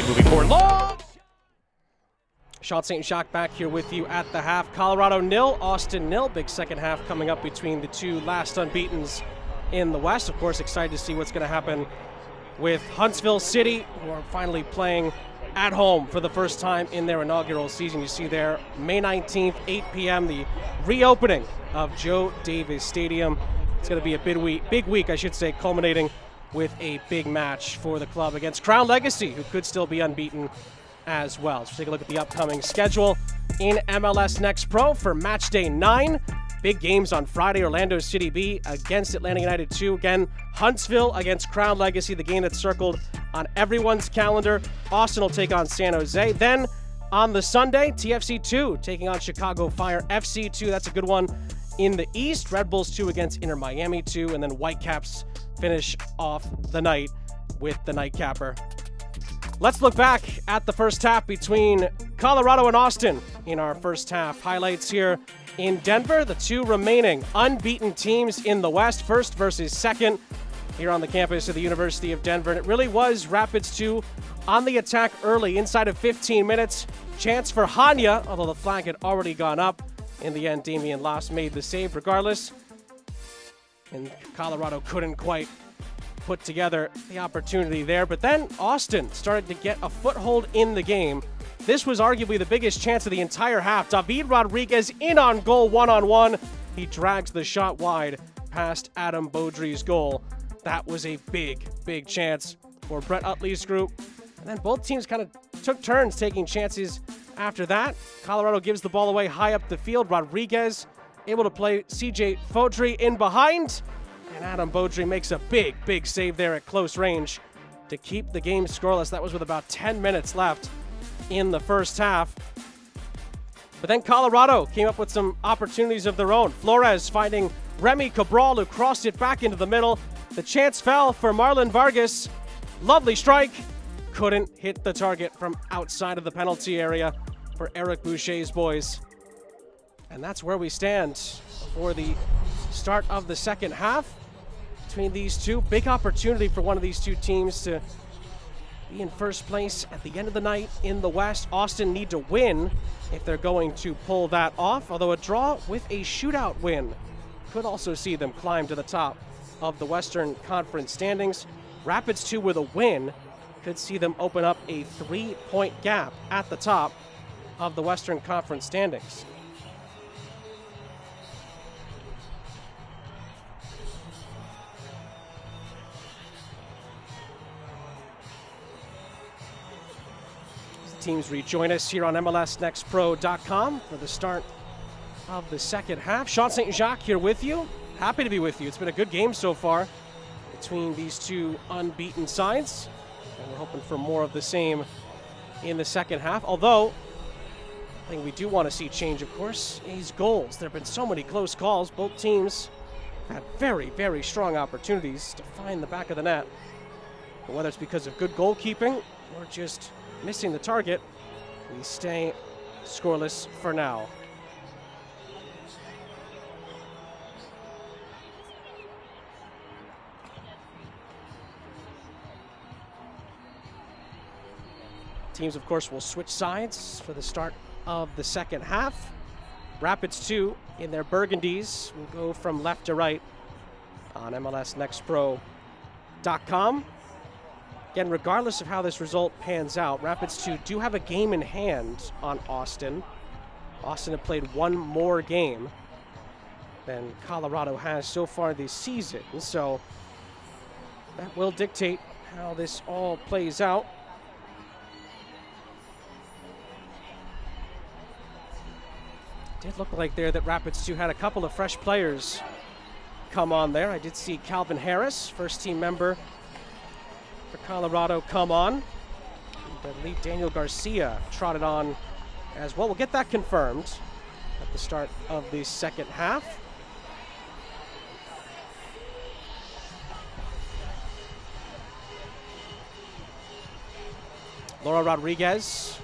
Moving forward, long. Sean St. Jacques back here with you at the half. Colorado 0, Austin 0. Big second half coming up between the two last unbeatens in the West. Of course, excited to see what's going to happen with Huntsville City, who are finally playing at home for the first time in their inaugural season. You see there, May 19th, 8 p.m., the reopening of Joe Davis Stadium. It's going to be a big week, I should say, culminating with a big match for the club against Crown Legacy, who could still be unbeaten as well. Let's take a look at the upcoming schedule in MLS Next Pro for match day 9. Big games on Friday, Orlando City B against Atlanta United 2. Again, Huntsville against Crown Legacy, the game that's circled on everyone's calendar. Austin will take on San Jose. Then on the Sunday, TFC 2 taking on Chicago Fire FC 2. That's a good one in the East. Red Bulls 2 against Inter Miami 2. And then Whitecaps finish off the night with the nightcapper. Let's look back at the first half between Colorado and Austin in our first half. Highlights here in Denver, the two remaining unbeaten teams in the West, first versus second here on the campus of the University of Denver. And it really was Rapids 2 on the attack early, inside of 15 minutes. Chance for Hanya, although the flag had already gone up. In the end, Damian Loss made the save regardless. And Colorado couldn't quite put together the opportunity there. But then Austin started to get a foothold in the game. This was arguably the biggest chance of the entire half. David Rodriguez in on goal, one-on-one. He drags the shot wide past Adam Beaudry's goal. That was a big chance for Brett Utley's group. And then both teams kind of took turns taking chances after that. Colorado gives the ball away high up the field. Rodriguez able to play CJ Beaudry in behind. And Adam Beaudry makes a big save there at close range to keep the game scoreless. That was with about 10 minutes left in the first half. But then Colorado came up with some opportunities of their own. Flores finding Remy Cabral, who crossed it back into the middle. The chance fell for Marlon Vargas. Lovely strike. Couldn't hit the target from outside of the penalty area for Eric Boucher's boys. And that's where we stand for the start of the second half between these two. Big opportunity for one of these two teams to be in first place at the end of the night in the West. Austin need to win if they're going to pull that off, although a draw with a shootout win could also see them climb to the top of the Western Conference standings. Rapids 2 with a win could see them open up a 3-point gap at the top of the Western Conference standings. Teams rejoin us here on MLSNextPro.com for the start of the second half. Sean St. Jacques here with you. Happy to be with you. It's been a good game so far between these two unbeaten sides. And we're hoping for more of the same in the second half. Although, I think we do want to see change, of course, is goals. There have been so many close calls. Both teams had very strong opportunities to find the back of the net. But whether it's because of good goalkeeping or just missing the target, we stay scoreless for now. Teams, of course, will switch sides for the start of the second half. Rapids 2 in their burgundies will go from left to right on MLSNextPro.com. Again, regardless of how this result pans out, Rapids 2 do have a game in hand on Austin. Austin have played one more game than Colorado has so far this season, so that will dictate how this all plays out. Did look like there that Rapids 2 had a couple of fresh players come on there. I did see Calvin Harris, first team member for Colorado, come on. And I believe Daniel Garcia trotted on as well. We'll get that confirmed at the start of the second half. Laura Rodriguez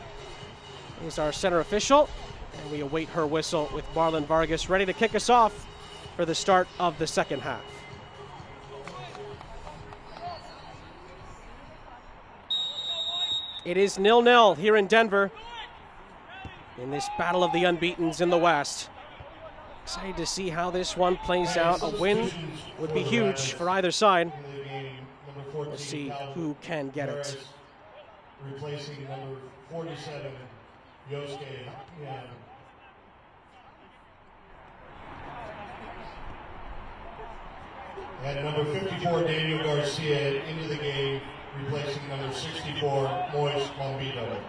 is our center official, and we await her whistle with Marlon Vargas ready to kick us off for the start of the second half. It is 0-0 here in Denver in this battle of the unbeatens in the West. Excited to see how this one plays out. A win would be huge for either side. We'll see who can get it. Replacing number 47, Yosuke. And number 54, Daniel Garcia, into the game, replacing number 64, Moise Bombito.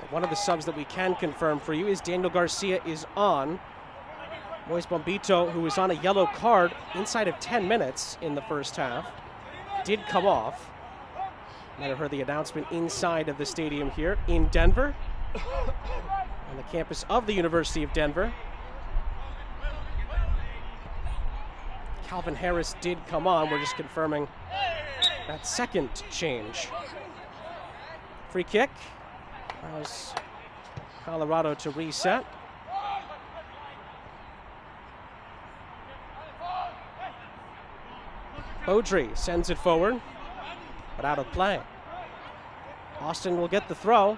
One of the subs that we can confirm for you is Daniel Garcia is on. Moise Bombito, who was on a yellow card inside of 10 minutes in the first half, did come off. Might have heard the announcement inside of the stadium here in Denver, on the campus of the University of Denver. Calvin Harris did come on. We're just confirming that second change. Free kick allows Colorado to reset. Beaudry sends it forward, but out of play. Austin will get the throw.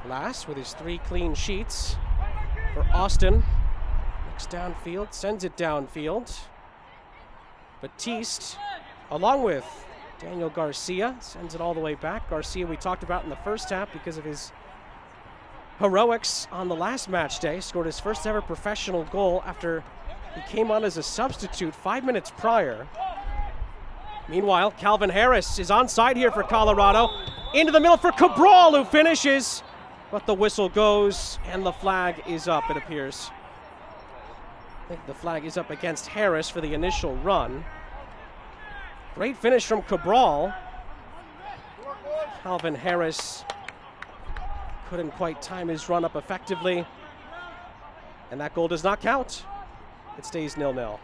Lass with his 3 clean sheets for Austin. Looks downfield, sends it downfield. Batiste, along with Daniel Garcia, sends it all the way back. Garcia we talked about in the first half because of his heroics on the last match day. Scored his first ever professional goal after he came on as a substitute 5 minutes prior. Meanwhile, Calvin Harris is onside here for Colorado. Into the middle for Cabral, who finishes. But the whistle goes and the flag is up, it appears. I think the flag is up against Harris for the initial run. Great finish from Cabral. Calvin Harris couldn't quite time his run up effectively. And that goal does not count. It stays 0-0.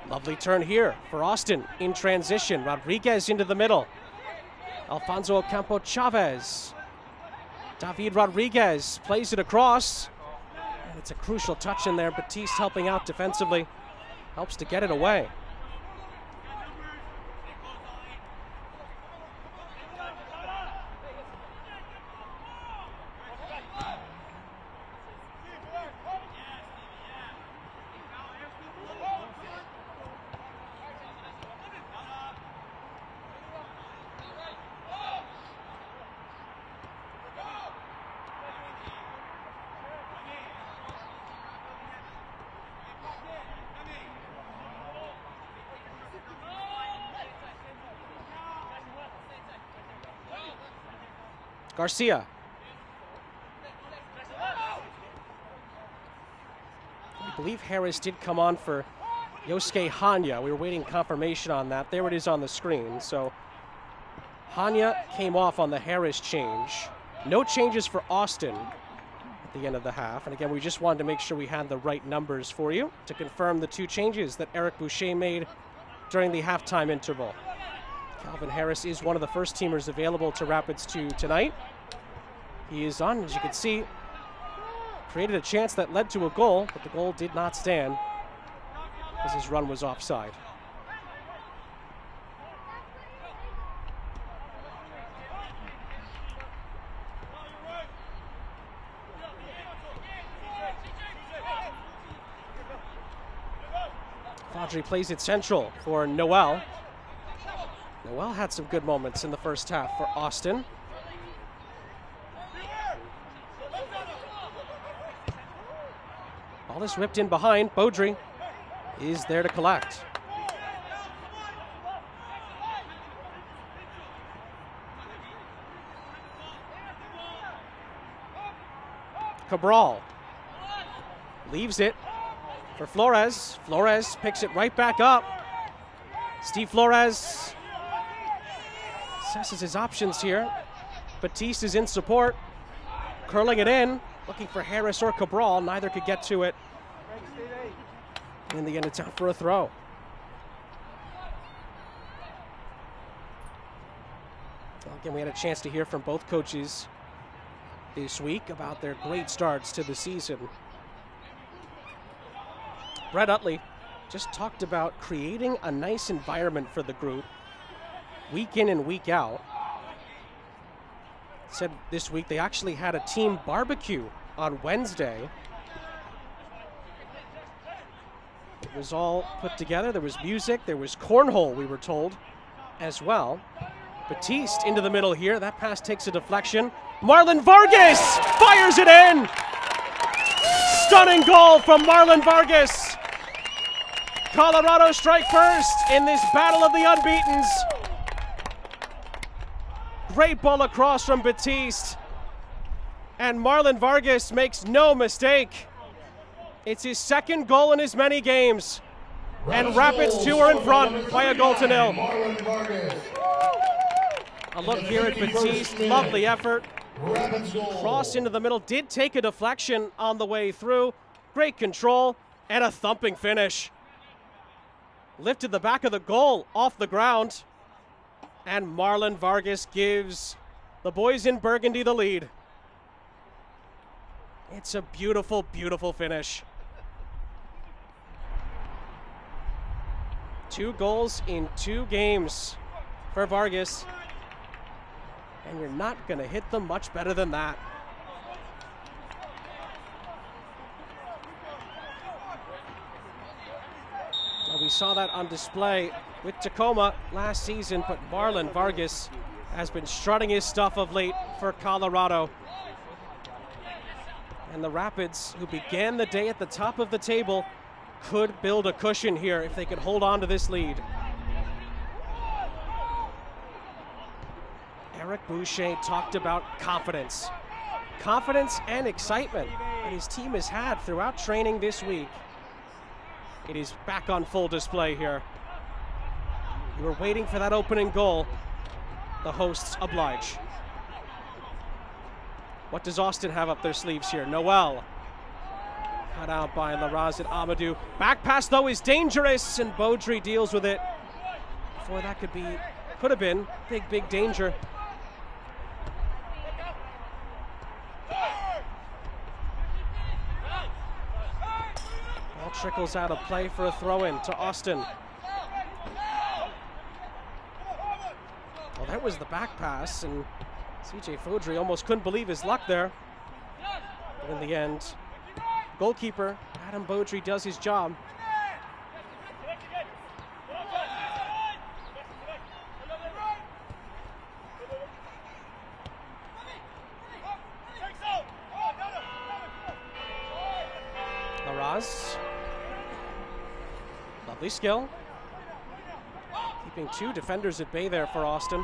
Lovely turn here for Austin in transition. Rodriguez into the middle. Alfonso Ocampo Chavez. David Rodriguez plays it across. And it's a crucial touch in there. Batiste helping out defensively. Helps to get it away. Garcia. I believe Harris did come on for Yosuke Hanya. We were waiting confirmation on that. There it is on the screen. So Hanya came off on the Harris change. No changes for Austin at the end of the half. And again, we just wanted to make sure we had the right numbers for you to confirm the 2 changes that Eric Boucher made during the halftime interval. Calvin Harris is one of the first teamers available to Rapids 2 tonight. He is on, as you can see, created a chance that led to a goal, but the goal did not stand as his run was offside. Fadri plays it central for Noel. Noel had some good moments in the first half for Austin. Ball is whipped in behind. Beaudry is there to collect. Cabral leaves it for Flores. Flores picks it right back up. Steve Flores assesses his options here. Batiste is in support, curling it in, looking for Harris or Cabral. Neither could get to it. In the end, it's out for a throw. Well, again, we had a chance to hear from both coaches this week about their great starts to the season. Brett Utley just talked about creating a nice environment for the group week in and week out. Said this week they actually had a team barbecue on Wednesday. It was all put together. There was music, there was cornhole, we were told, as well. Batiste into the middle here. That pass takes a deflection. Marlon Vargas fires it in! Stunning goal from Marlon Vargas. Colorado strike first in this battle of the unbeatens. Great ball across from Batiste. And Marlon Vargas makes no mistake. It's his second goal in as many games. And Rapids 2 are in front by a goal to nil. A look here at Batiste. Lovely effort. Cross into the middle. Did take a deflection on the way through. Great control and a thumping finish. Lifted the back of the goal off the ground. And Marlon Vargas gives the boys in Burgundy the lead. It's a beautiful, beautiful finish. 2 goals in 2 games for Vargas. And you're not going to hit them much better than that. Well, we saw that on display with Tacoma last season, but Marlon Vargas has been strutting his stuff of late for Colorado. And the Rapids, who began the day at the top of the table, could build a cushion here if they could hold on to this lead. Eric Boucher talked about confidence. Confidence and excitement that his team has had throughout training this week. It is back on full display here. We were waiting for that opening goal. The hosts oblige. What does Austin have up their sleeves here? Noel. Cut out by Laraz and Amadou. Back pass, though, is dangerous, and Beaudry deals with it. Before that could have been big danger. Ball trickles out of play for a throw-in to Austin. Well, that was the back pass, and CJ Beaudry almost couldn't believe his luck there. But in the end, goalkeeper Adam Beaudry does his job. Laraz. Lovely skill. Keeping 2 defenders at bay there for Austin.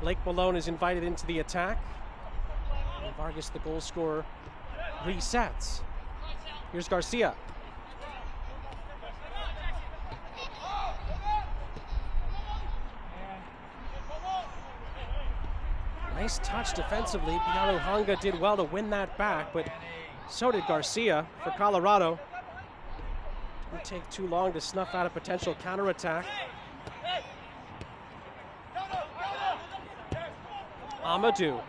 Blake Malone is invited into the attack. And Vargas, the goal scorer, resets. Here's Garcia. Nice touch defensively. Biaru Hanga did well to win that back, but so did Garcia for Colorado. Didn't take too long to snuff out a potential counterattack. Amadou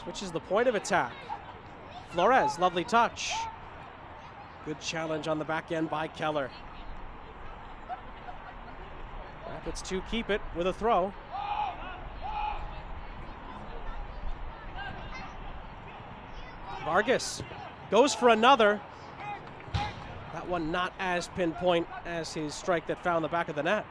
switches the point of attack. Flores, lovely touch. Good challenge on the back end by Keller. Rapids 2 keep it with a throw. Vargas goes for another. That one not as pinpoint as his strike that found the back of the net.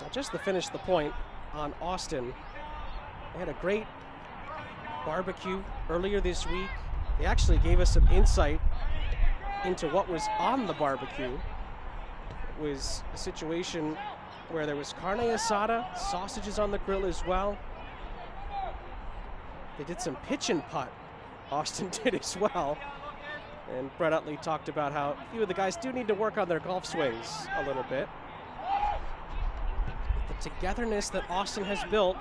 Now just to finish the point on Austin, they had a great barbecue earlier this week. They actually gave us some insight into what was on the barbecue. It was a situation where there was carne asada, sausages on the grill as well. They did some pitch and putt, Austin did as well. And Brett Utley talked about how a few of the guys do need to work on their golf swings a little bit. The togetherness that Austin has built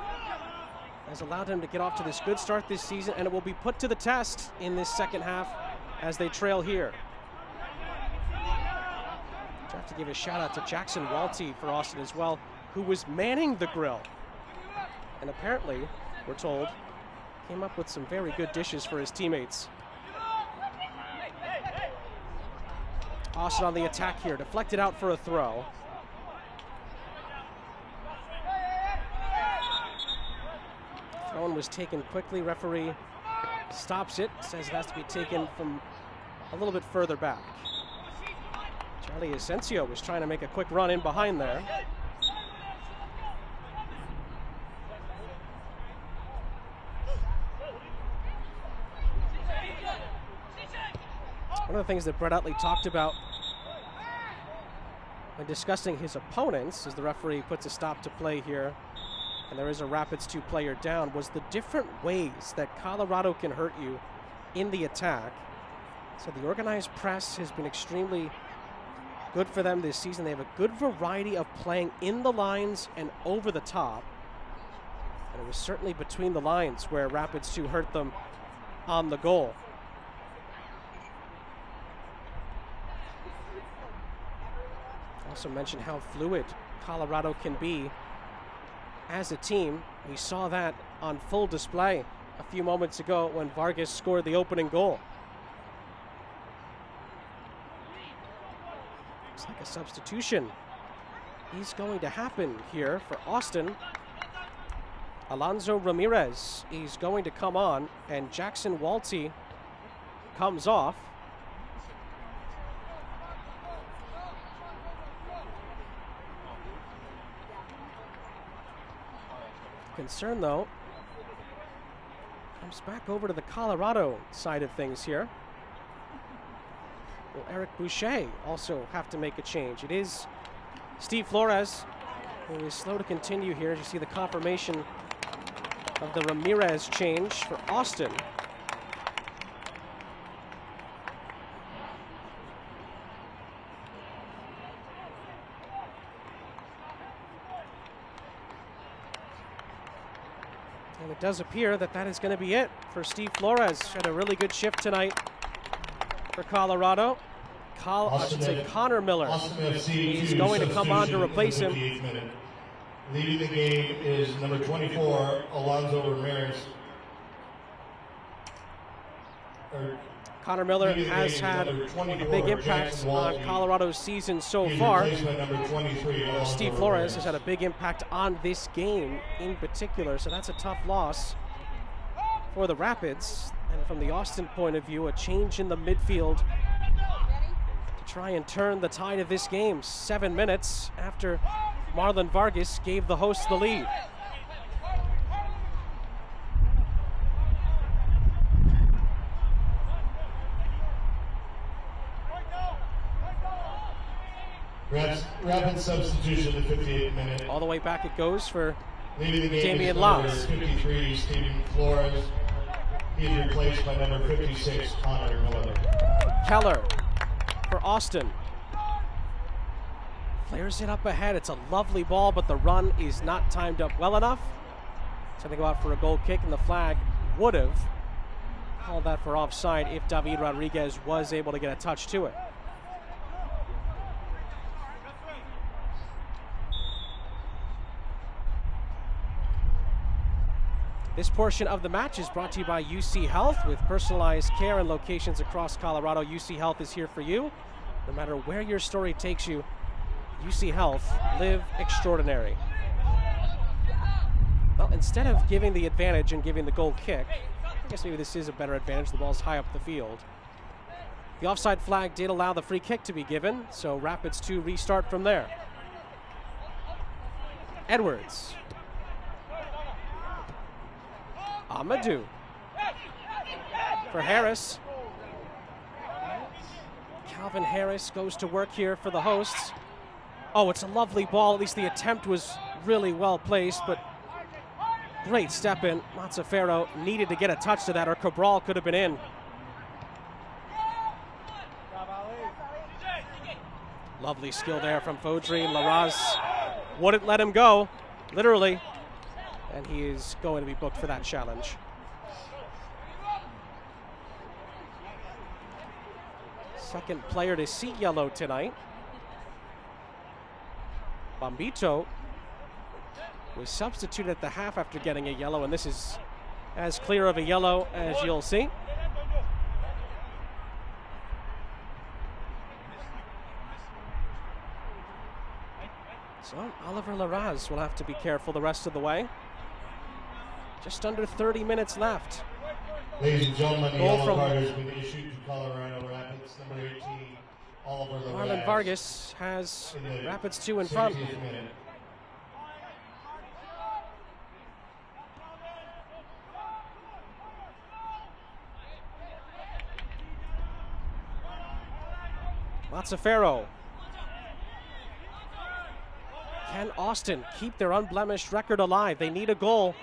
has allowed them to get off to this good start this season, and it will be put to the test in this second half as they trail here. I have to give a shout out to Jackson Walty for Austin as well, who was manning the grill. And apparently, we're told, came up with some very good dishes for his teammates. Austin on the attack here, deflected out for a throw. Throw was taken quickly. Referee stops it, says it has to be taken from a little bit further back. Charlie Asensio was trying to make a quick run in behind there. One of the things that Brett Utley talked about when discussing his opponents, as the referee puts a stop to play here, and there is a Rapids 2 player down, was the different ways that Colorado can hurt you in the attack. So the organized press has been extremely good for them this season. They have a good variety of playing in the lines and over the top. And it was certainly between the lines where Rapids 2 hurt them on the goal. Also mentioned how fluid Colorado can be as a team. We saw that on full display a few moments ago when Vargas scored the opening goal. Looks like a substitution is going to happen here for Austin. Alonso Ramirez is going to come on, and Jackson Walty comes off. Concern, though, comes back over to the Colorado side of things here. Will Eric Boucher also have to make a change? It is Steve Flores who is slow to continue here, as you see the confirmation of the Ramirez change for Austin. And it does appear that that is going to be it for Steve Flores. Had a really good shift tonight for Colorado. Connor Miller is going to come on to replace him. Leading the game is number 24, Alonso Ramirez. Connor Miller has had a big impact on Colorado's season so far. Steve Flores has had a big impact on this game in particular, so that's a tough loss for the Rapids. And from the Austin point of view, a change in the midfield to try and turn the tide of this game 7 minutes after Marlon Vargas gave the hosts the lead. Rapid substitution at the 58th minute. All the way back it goes for Leading the game Damian is Laux. number 53, Stephen Flores. He is replaced by number 56, Connor Miller. Keller for Austin. Flares it up ahead. It's a lovely ball, but the run is not timed up well enough. So they go out for a goal kick, and the flag would have call that for offside if David Rodriguez was able to get a touch to it. This portion of the match is brought to you by UC Health. With personalized care and locations across Colorado, UC Health is here for you. No matter where your story takes you, UC Health, live extraordinary. Well, instead of giving the advantage and giving the goal kick, I guess maybe this is a better advantage. The ball's high up the field. The offside flag did allow the free kick to be given, so Rapids 2 restart from there. Edwards. Amadou. For Harris. Calvin Harris goes to work here for the hosts. Oh, it's a lovely ball. At least the attempt was really well placed, but great step in. Mazzaferro needed to get a touch to that, or Cabral could have been in. Lovely skill there from Fodry. Larraz wouldn't let him go, literally. And he is going to be booked for that challenge. Second player to see yellow tonight. Bombito was substituted at the half after getting a yellow, and this is as clear of a yellow as you'll see. So Oliver Larraz will have to be careful the rest of the way. Just under 30 minutes left. Ladies and gentlemen, the Goal yellow from card has been issued to Colorado Rapids, number 18, Oliver Larraz. Marlon Vargas has in the Rapids 2 in front. 60th minute. Mazzaferro. Can Austin keep their unblemished record alive? They need a goal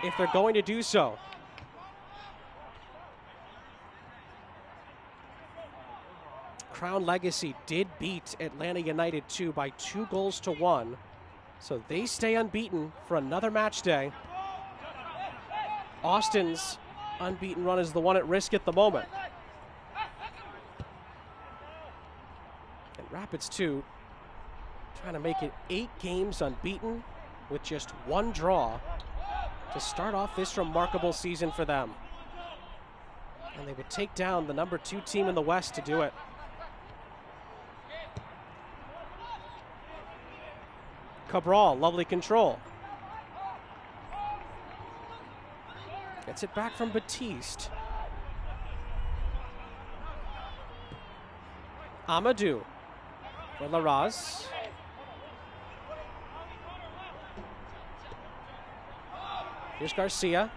if they're going to do so. Crown Legacy did beat Atlanta United 2 by 2-1, so they stay unbeaten for another match day. Austin's unbeaten run is the one at risk at the moment. And Rapids 2 trying to make it 8 games unbeaten with just 1 draw to start off this remarkable season for them. And they would take down the number 2 team in the West to do it. Cabral, lovely control. Gets it back from Batiste. Amadou for Larraz. Here's Garcia.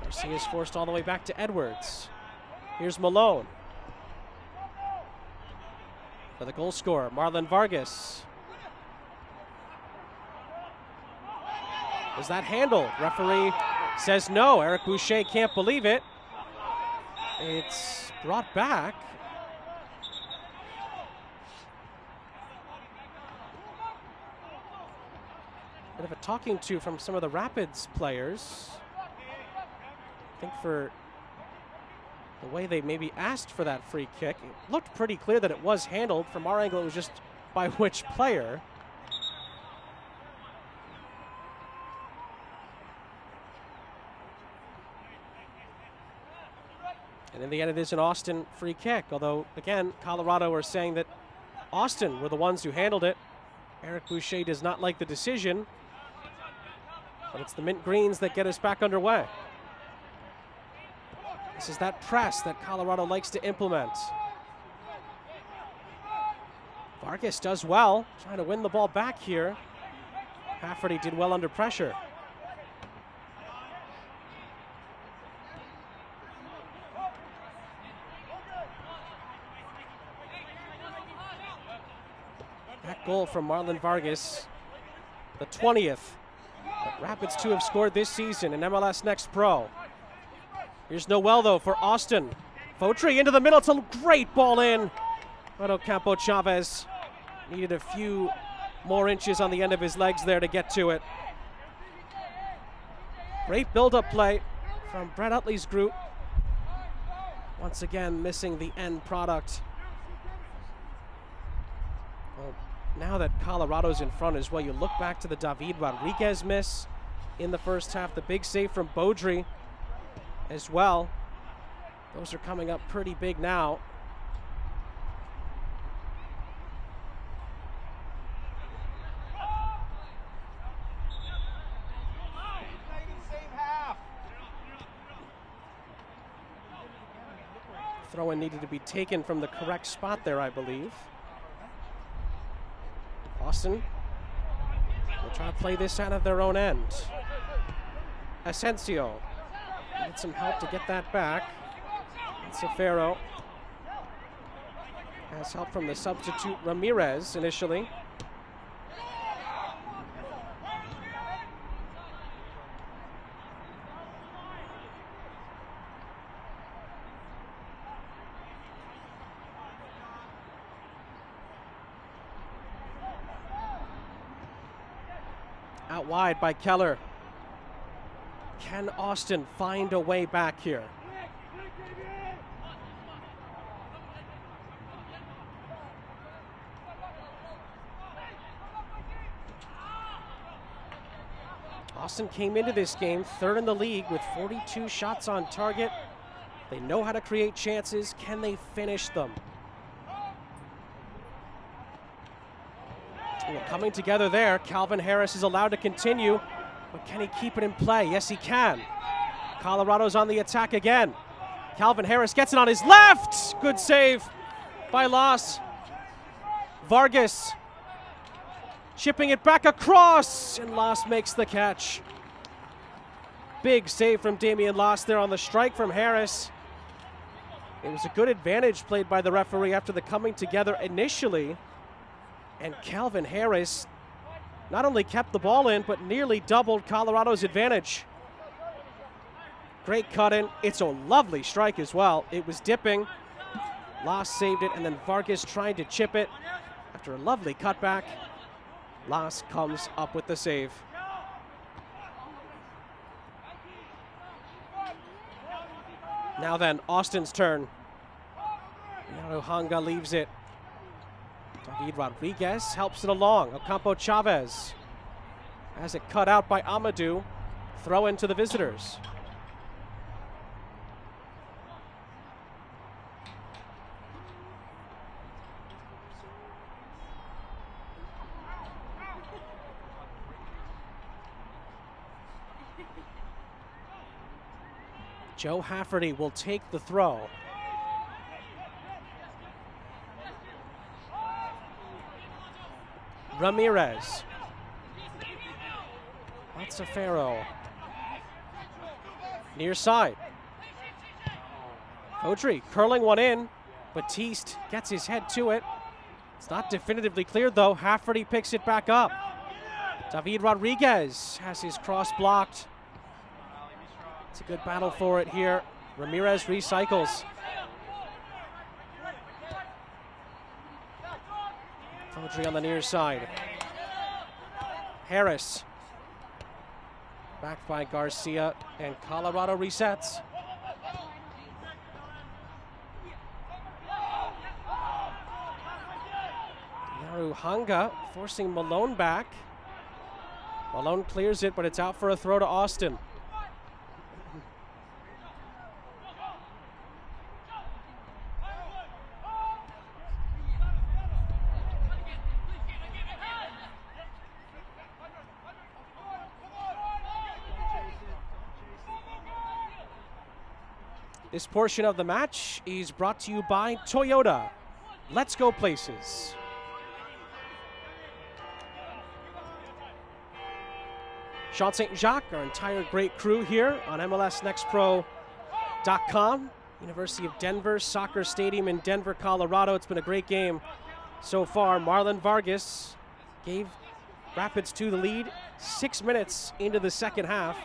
Garcia's forced all the way back to Edwards. Here's Malone. For the goal scorer, Marlon Vargas. Was that handled? Referee says no. Eric Boucher can't believe it. It's brought back. Bit of a talking to from some of the Rapids players. I think for the way they maybe asked for that free kick, it looked pretty clear that it was handled. From our angle, it was just by which player. And in the end, it is an Austin free kick. Although, again, Colorado are saying that Austin were the ones who handled it. Eric Boucher does not like the decision. But it's the Mint Greens that get us back underway. This is that press that Colorado likes to implement. Vargas does well, trying to win the ball back here. Hafferty did well under pressure. That goal from Marlon Vargas, the 20th that Rapids 2 have scored this season in MLS Next Pro. Here's Noel, though, for Austin. Fotri into the middle. It's a great ball in. But Ocampo Chavez needed a few more inches on the end of his legs there to get to it. Great build-up play from Brett Utley's group. Once again, missing the end product. Well, now that Colorado's in front as well, you look back to the David Rodriguez miss in the first half, the big save from Beaudry as well. Those are coming up pretty big now. Throw-in needed to be taken from the correct spot there, I believe. Austin will try to play this out of their own end. Asensio needed some help to get that back. Cifero has help from the substitute Ramirez initially. Out wide by Keller. Can Austin find a way back here? Austin came into this game third in the league with 42 shots on target. They know how to create chances. Can they finish them? Well, coming together there, Calvin Harris is allowed to continue, but can he keep it in play? Yes, he can. Colorado's on the attack again. Calvin Harris gets it on his left. Good save by Las. Vargas chipping it back across, and Las makes the catch. Big save from Damian Las there on the strike from Harris. It was a good advantage played by the referee after the coming together initially. And Calvin Harris not only kept the ball in, but nearly doubled Colorado's advantage. Great cut in. It's a lovely strike as well. It was dipping. Las saved it, and then Vargas trying to chip it. After a lovely cutback, Las comes up with the save. Now then, Austin's turn. Hanga leaves it. David Rodriguez helps it along. Ocampo Chavez has it cut out by Amadou. Throw into the visitors. Joe Hafferty will take the throw. Ramirez. Cifero. Near side. Beaudry curling one in. Batiste gets his head to it. It's not definitively cleared though. Hafferty picks it back up. David Rodriguez has his cross blocked. It's a good battle for it here. Ramirez recycles. Beaudry on the near side. Harris. Backed by Garcia, and Colorado resets. Hanga forcing Malone back. Malone clears it, but it's out for a throw to Austin. This portion of the match is brought to you by Toyota. Let's go places. Sean St. Jacques, our entire great crew here on MLSNextPro.com. University of Denver Soccer Stadium in Denver, Colorado. It's been a great game so far. Marlon Vargas gave Rapids 2 the lead 6 minutes into the second half.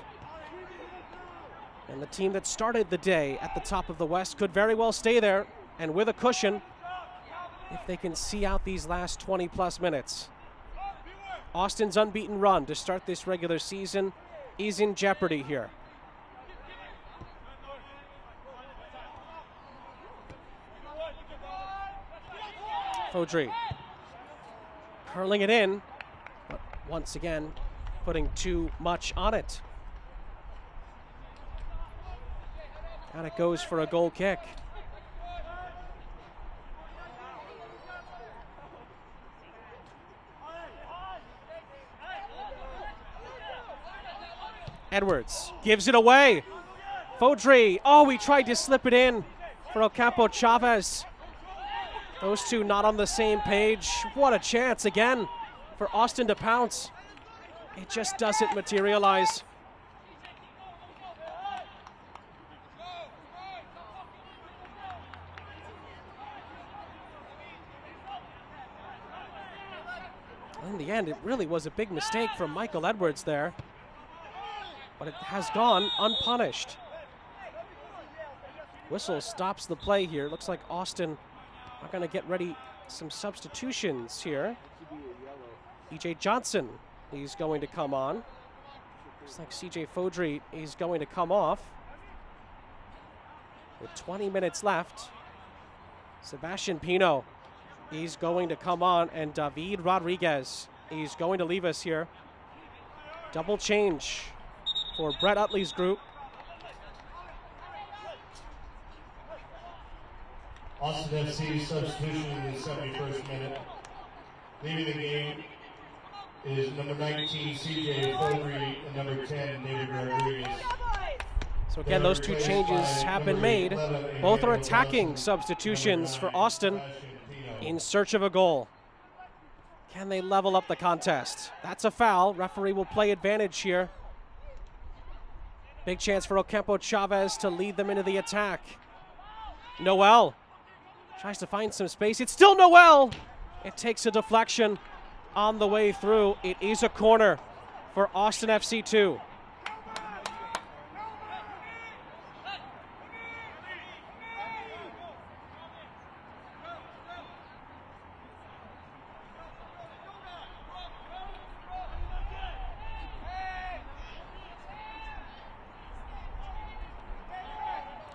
And the team that started the day at the top of the West could very well stay there and with a cushion if they can see out these last 20-plus minutes. Austin's unbeaten run to start this regular season is in jeopardy here. Fodry curling it in, but once again putting too much on it. And it goes for a goal kick. Edwards gives it away. Fodry, oh, he tried to slip it in for Ocampo Chavez. Those two not on the same page. What a chance again for Austin to pounce. It just doesn't materialize. In the end, it really was a big mistake from Michael Edwards there, but it has gone unpunished. Whistle stops the play here. Looks like Austin are going to get ready some substitutions here. E.J. Johnson, he's going to come on. Looks like C.J. Fodry is going to come off. With 20 minutes left, Sebastian Pino, he's going to come on, and David Rodriguez, he's going to leave us here. Double change for Brett Utley's group. Austin FC substitution in the 71st minute. Leaving the game is number 19, C.J. Fodry, and number 10, David Rodriguez. So again, those two changes have been made. Both are attacking substitutions for Austin in search of a goal. Can they level up the contest? That's a foul. Referee will play advantage here. Big chance for Ocampo Chavez to lead them into the attack. Noel tries to find some space. It's still Noel. It takes a deflection on the way through. It is a corner for Austin FC 2.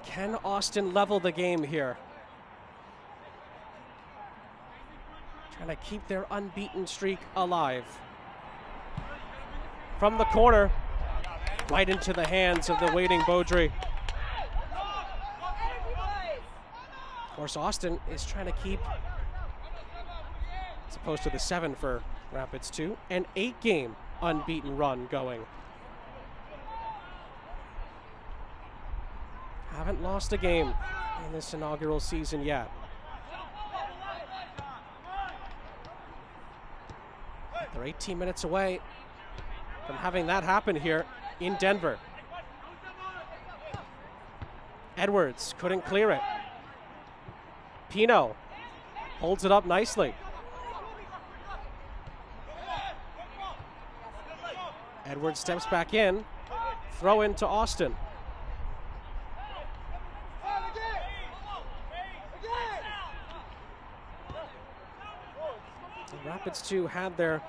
Can Austin level the game here? Trying to keep their unbeaten streak alive. From the corner, right into the hands of the waiting Beaudry. Of course, Austin is trying to keep, as opposed to the 7 for Rapids 2, an 8-game unbeaten run going. Haven't lost a game in this inaugural season yet. They're 18 minutes away from having that happen here in Denver. Edwards couldn't clear it. Pino holds it up nicely. Edwards steps back in. Throw in to Austin. The Rapids 2 had their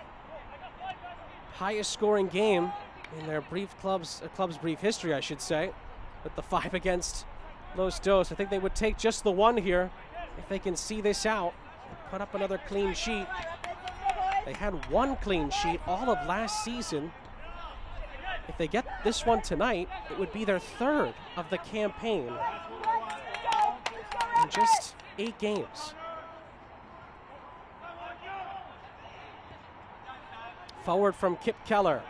highest scoring game in their club's brief history, I should say, with the 5 against Los Dos. I think they would take just the 1 here if they can see this out and put up another clean sheet. They had 1 clean sheet all of last season. If they get this one tonight, it would be their 3rd of the campaign in just 8 games. Forward from Kip Keller.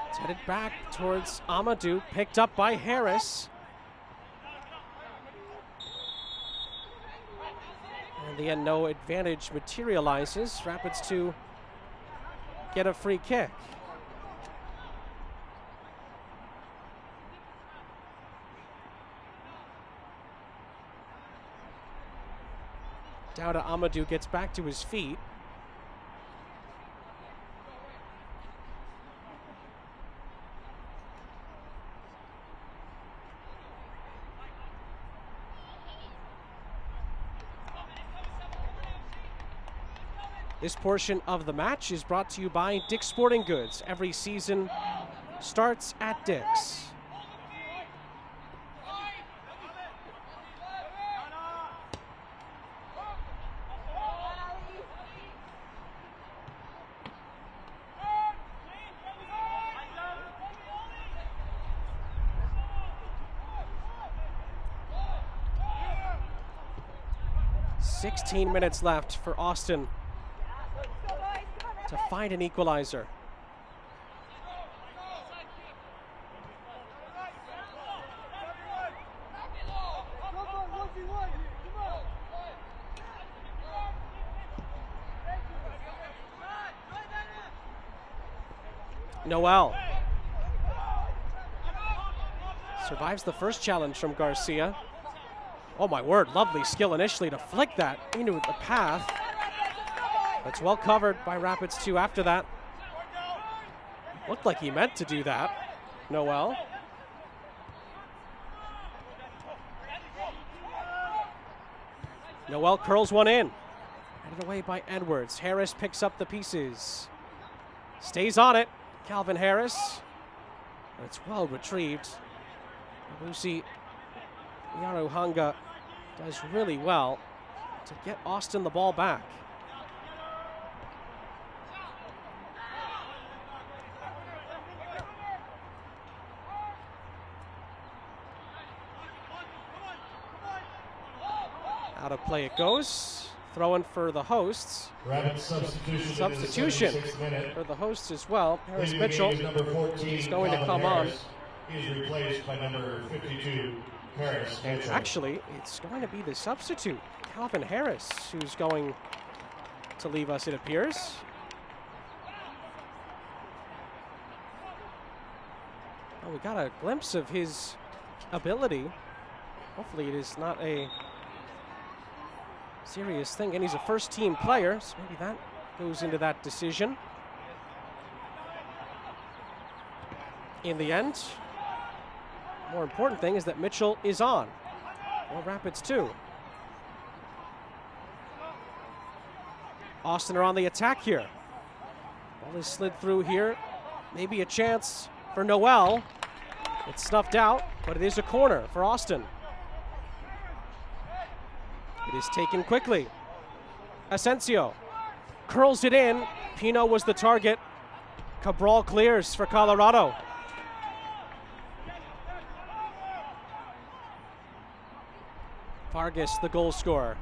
It's headed back towards Amadou, picked up by Harris. In the end, no advantage materializes. Rapids 2 get a free kick. Dauda Amadou gets back to his feet. This portion of the match is brought to you by Dick's Sporting Goods. Every season starts at Dick's. 16 minutes left for Austin to find an equalizer. Noel survives the first challenge from Garcia. Oh my word, lovely skill initially to flick that into the path. That's well covered by Rapids 2 after that. Looked like he meant to do that, Noel. Noel curls one in. Headed away by Edwards. Harris picks up the pieces. Stays on it. Calvin Harris. And it's well retrieved. Lucy Yaruhanga does really well to get Austin the ball back. Out of play it goes. Throw in for the hosts. Substitution for the hosts as well. Paris Mitchell is going to come on. He is replaced by number 52, Paris Mitchell. Actually, it's going to be the substitute, Calvin Harris, who's going to leave us, it appears. Oh, we got a glimpse of his ability. Hopefully it is not a serious thing, and he's a first-team player, so maybe that goes into that decision. In the end, more important thing is that Mitchell is on. Well, Rapids 2. Austin are on the attack here. Ball is slid through here. Maybe a chance for Noel. It's snuffed out, but it is a corner for Austin. It is taken quickly. Asensio curls it in. Pino was the target. Cabral clears for Colorado. Vargas, the goal scorer,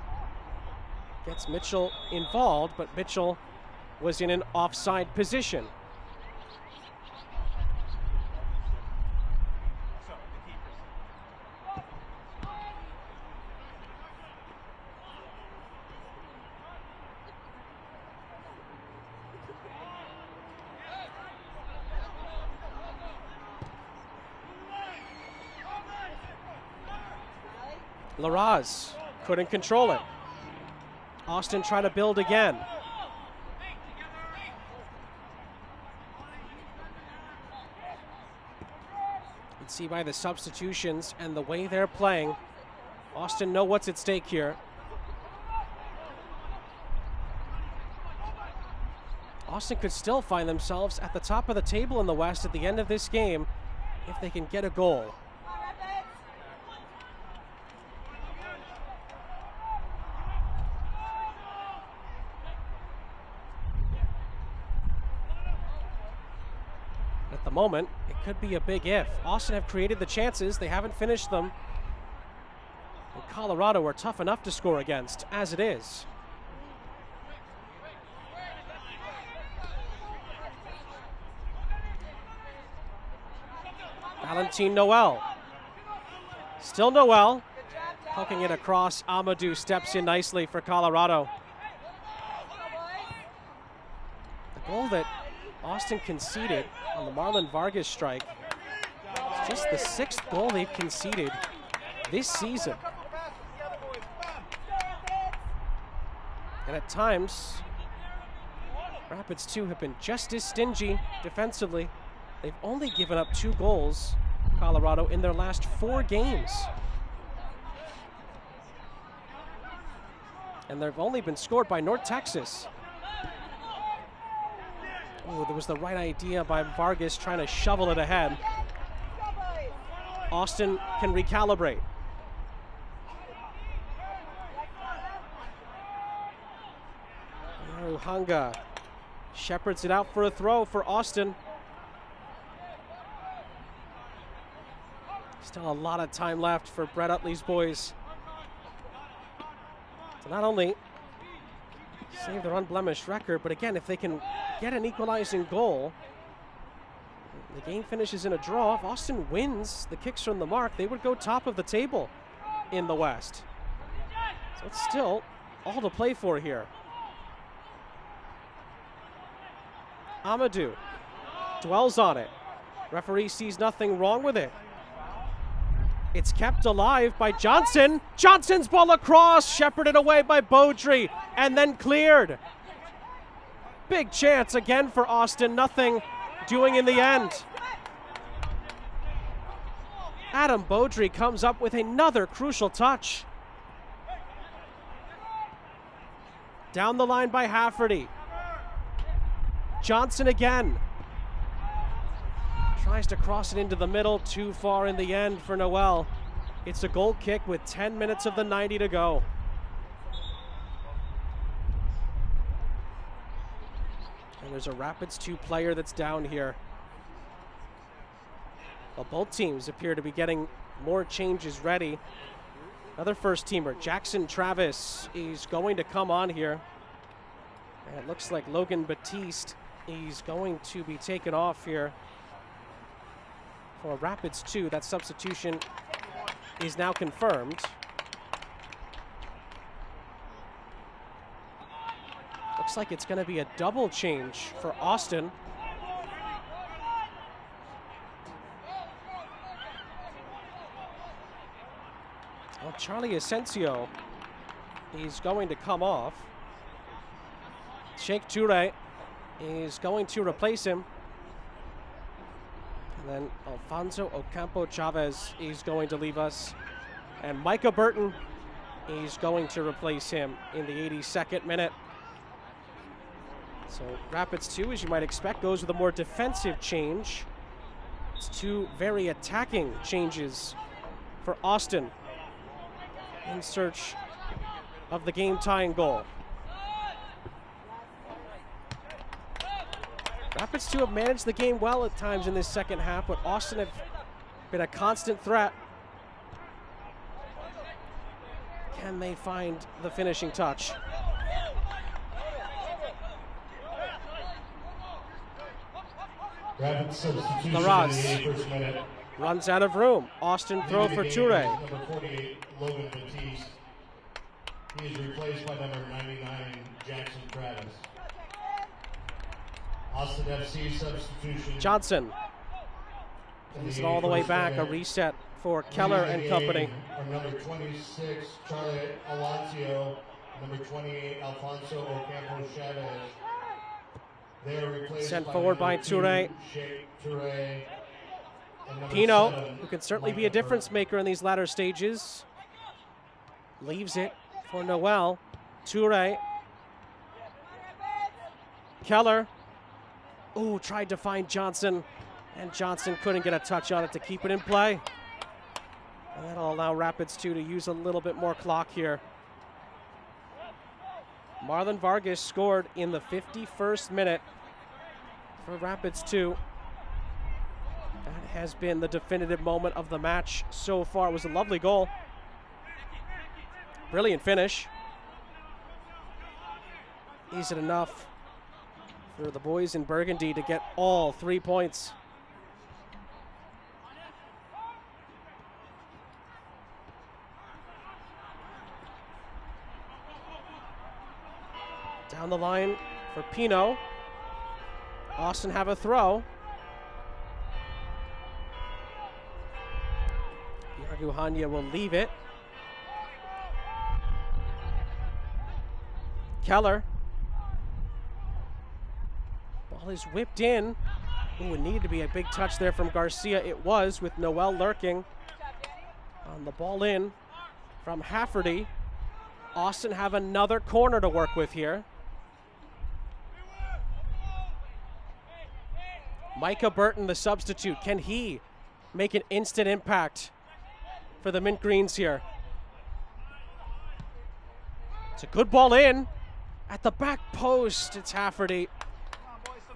gets Mitchell involved, but Mitchell was in an offside position. Larraz couldn't control it. Austin trying to build again. You can see by the substitutions and the way they're playing, Austin know what's at stake here. Austin could still find themselves at the top of the table in the West at the end of this game if they can get a goal. At the moment, it could be a big if. Austin have created the chances. They haven't finished them. And Colorado are tough enough to score against, as it is. Valentin Noel. Still Noel. Poking it across. Amadou steps in nicely for Colorado. The goal that Austin conceded on the Marlon Vargas strike. It's just the 6th goal they've conceded this season. And at times, Rapids 2 have been just as stingy defensively. They've only given up 2 goals, Colorado, in their last 4 games. And they've only been scored by North Texas. Oh, there was the right idea by Vargas trying to shovel it ahead. Austin can recalibrate. Yaruhanga shepherds it out for a throw for Austin. Still a lot of time left for Brett Utley's boys to not only save their unblemished record, but again, if they can get an equalizing goal, the game finishes in a draw. If Austin wins the kicks from the mark, they would go top of the table in the West. So it's still all to play for here. Amadou dwells on it. Referee sees nothing wrong with it. It's kept alive by Johnson. Johnson's ball across, shepherded away by Beaudry, and then cleared. Big chance again for Austin, nothing doing in the end. Adam Beaudry comes up with another crucial touch. Down the line by Hafferty. Johnson again. Tries to cross it into the middle, too far in the end for Noel. It's a goal kick with 10 minutes of the 90 to go. And there's a Rapids 2 player that's down here. Well, both teams appear to be getting more changes ready. Another first teamer, Jackson Travis, is going to come on here. And it looks like Logan Batiste is going to be taken off here for Rapids 2. That substitution is now confirmed. Looks like it's going to be a double change for Austin. Well, Charlie Asensio is going to come off. Sheikh Toure is going to replace him. And then Alfonso Ocampo Chavez is going to leave us. And Micah Burton is going to replace him in the 82nd minute. So Rapids 2, as you might expect, goes with a more defensive change. It's two very attacking changes for Austin in search of the game-tying goal. Rapids 2 have managed the game well at times in this second half, but Austin have been a constant threat. Can they find the finishing touch? Rapid substitution Larraz in the first minute. runs out of room. Austin throw for Toure. Number 48, Logan Batiste. He is replaced by number 99, Jackson Travis. Austin FC substitution. Johnson plays it all the way back. A reset for Keller and company. Are number 26, Charlie Alonso. Number 28, Alfonso Ocampo Chavez. They are replaced Sent forward by Toure. Toure. Pino, who can certainly be a difference maker in these latter stages, leaves it for Noel. Toure. Keller. Ooh, tried to find Johnson, and Johnson couldn't get a touch on it to keep it in play. And that'll allow Rapids 2 to use a little bit more clock here. Marlon Vargas scored in the 51st minute for Rapids 2. That has been the definitive moment of the match so far. It was a lovely goal. Brilliant finish. Is it enough for the boys in Burgundy to get all 3 points? Down the line for Pino. Austin have a throw. Yarguhanya will leave it. Keller. Ball is whipped in. Ooh, it needed to be a big touch there from Garcia. It was, with Noel lurking on the ball in from Hafferty. Austin have another corner to work with here. Micah Burton, the substitute. Can he make an instant impact for the Mint Greens here? It's a good ball in. At the back post, it's Hafferty,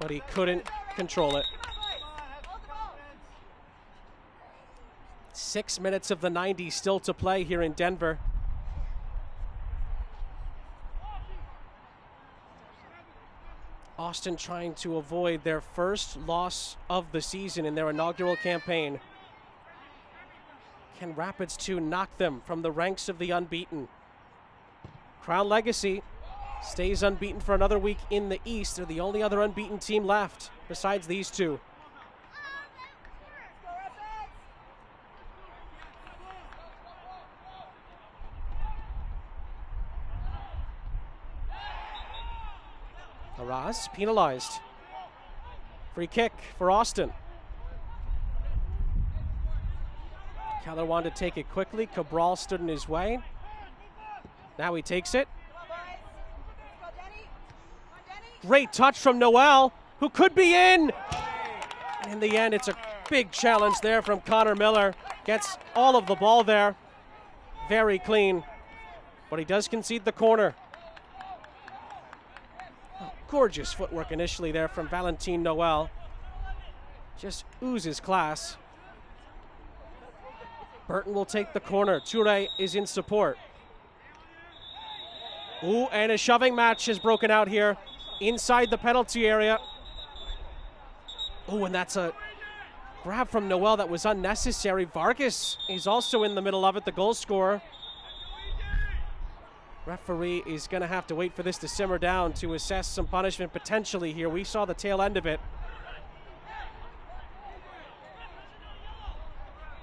but he couldn't control it. 6 minutes of the 90 still to play here in Denver. Austin trying to avoid their first loss of the season in their inaugural campaign. Can Rapids 2 knock them from the ranks of the unbeaten? Crown Legacy stays unbeaten for another week in the East. They're the only other unbeaten team left besides these two. Araz penalized. Free kick for Austin. Keller wanted to take it quickly. Cabral stood in his way. Now he takes it. Great touch from Noel, who could be in. And in the end, it's a big challenge there from Connor Miller. Gets all of the ball there. Very clean. But he does concede the corner. Oh, gorgeous footwork initially there from Valentin Noel. Just oozes class. Burton will take the corner. Toure is in support. Ooh, and a shoving match has broken out here inside the penalty area. Ooh, and that's a grab from Noel that was unnecessary. Vargas is also in the middle of it, the goal scorer. Referee is going to have to wait for this to simmer down to assess some punishment potentially here. We saw the tail end of it.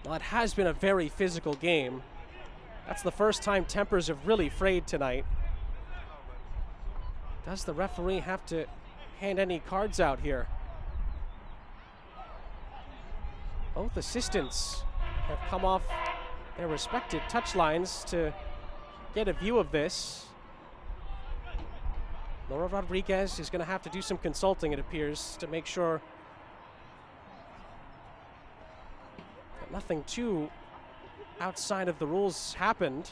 Well, it has been a very physical game. That's the first time tempers have really frayed tonight. Does the referee have to hand any cards out here? Both assistants have come off their respective touch lines to get a view of this. Laura Rodriguez is going to have to do some consulting, it appears, to make sure that nothing too outside of the rules happened.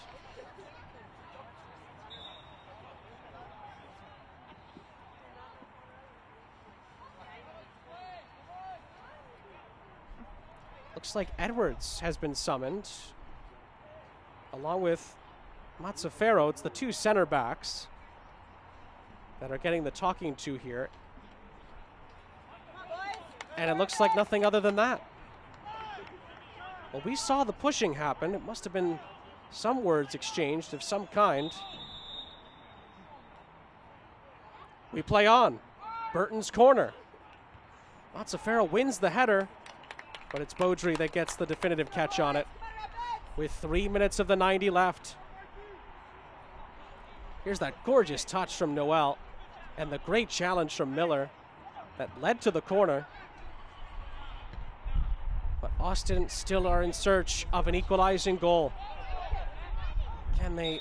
Looks like Edwards has been summoned, along with Mazzaferro. It's the two center backs that are getting the talking to here. And it looks like nothing other than that. Well, we saw the pushing happen. It must have been some words exchanged of some kind. We play on. Burton's corner. Mazzaferro wins the header, but it's Beaudry that gets the definitive catch on it with 3 minutes of the 90 left. Here's that gorgeous touch from Noel and the great challenge from Miller that led to the corner. But Austin still are in search of an equalizing goal. Can they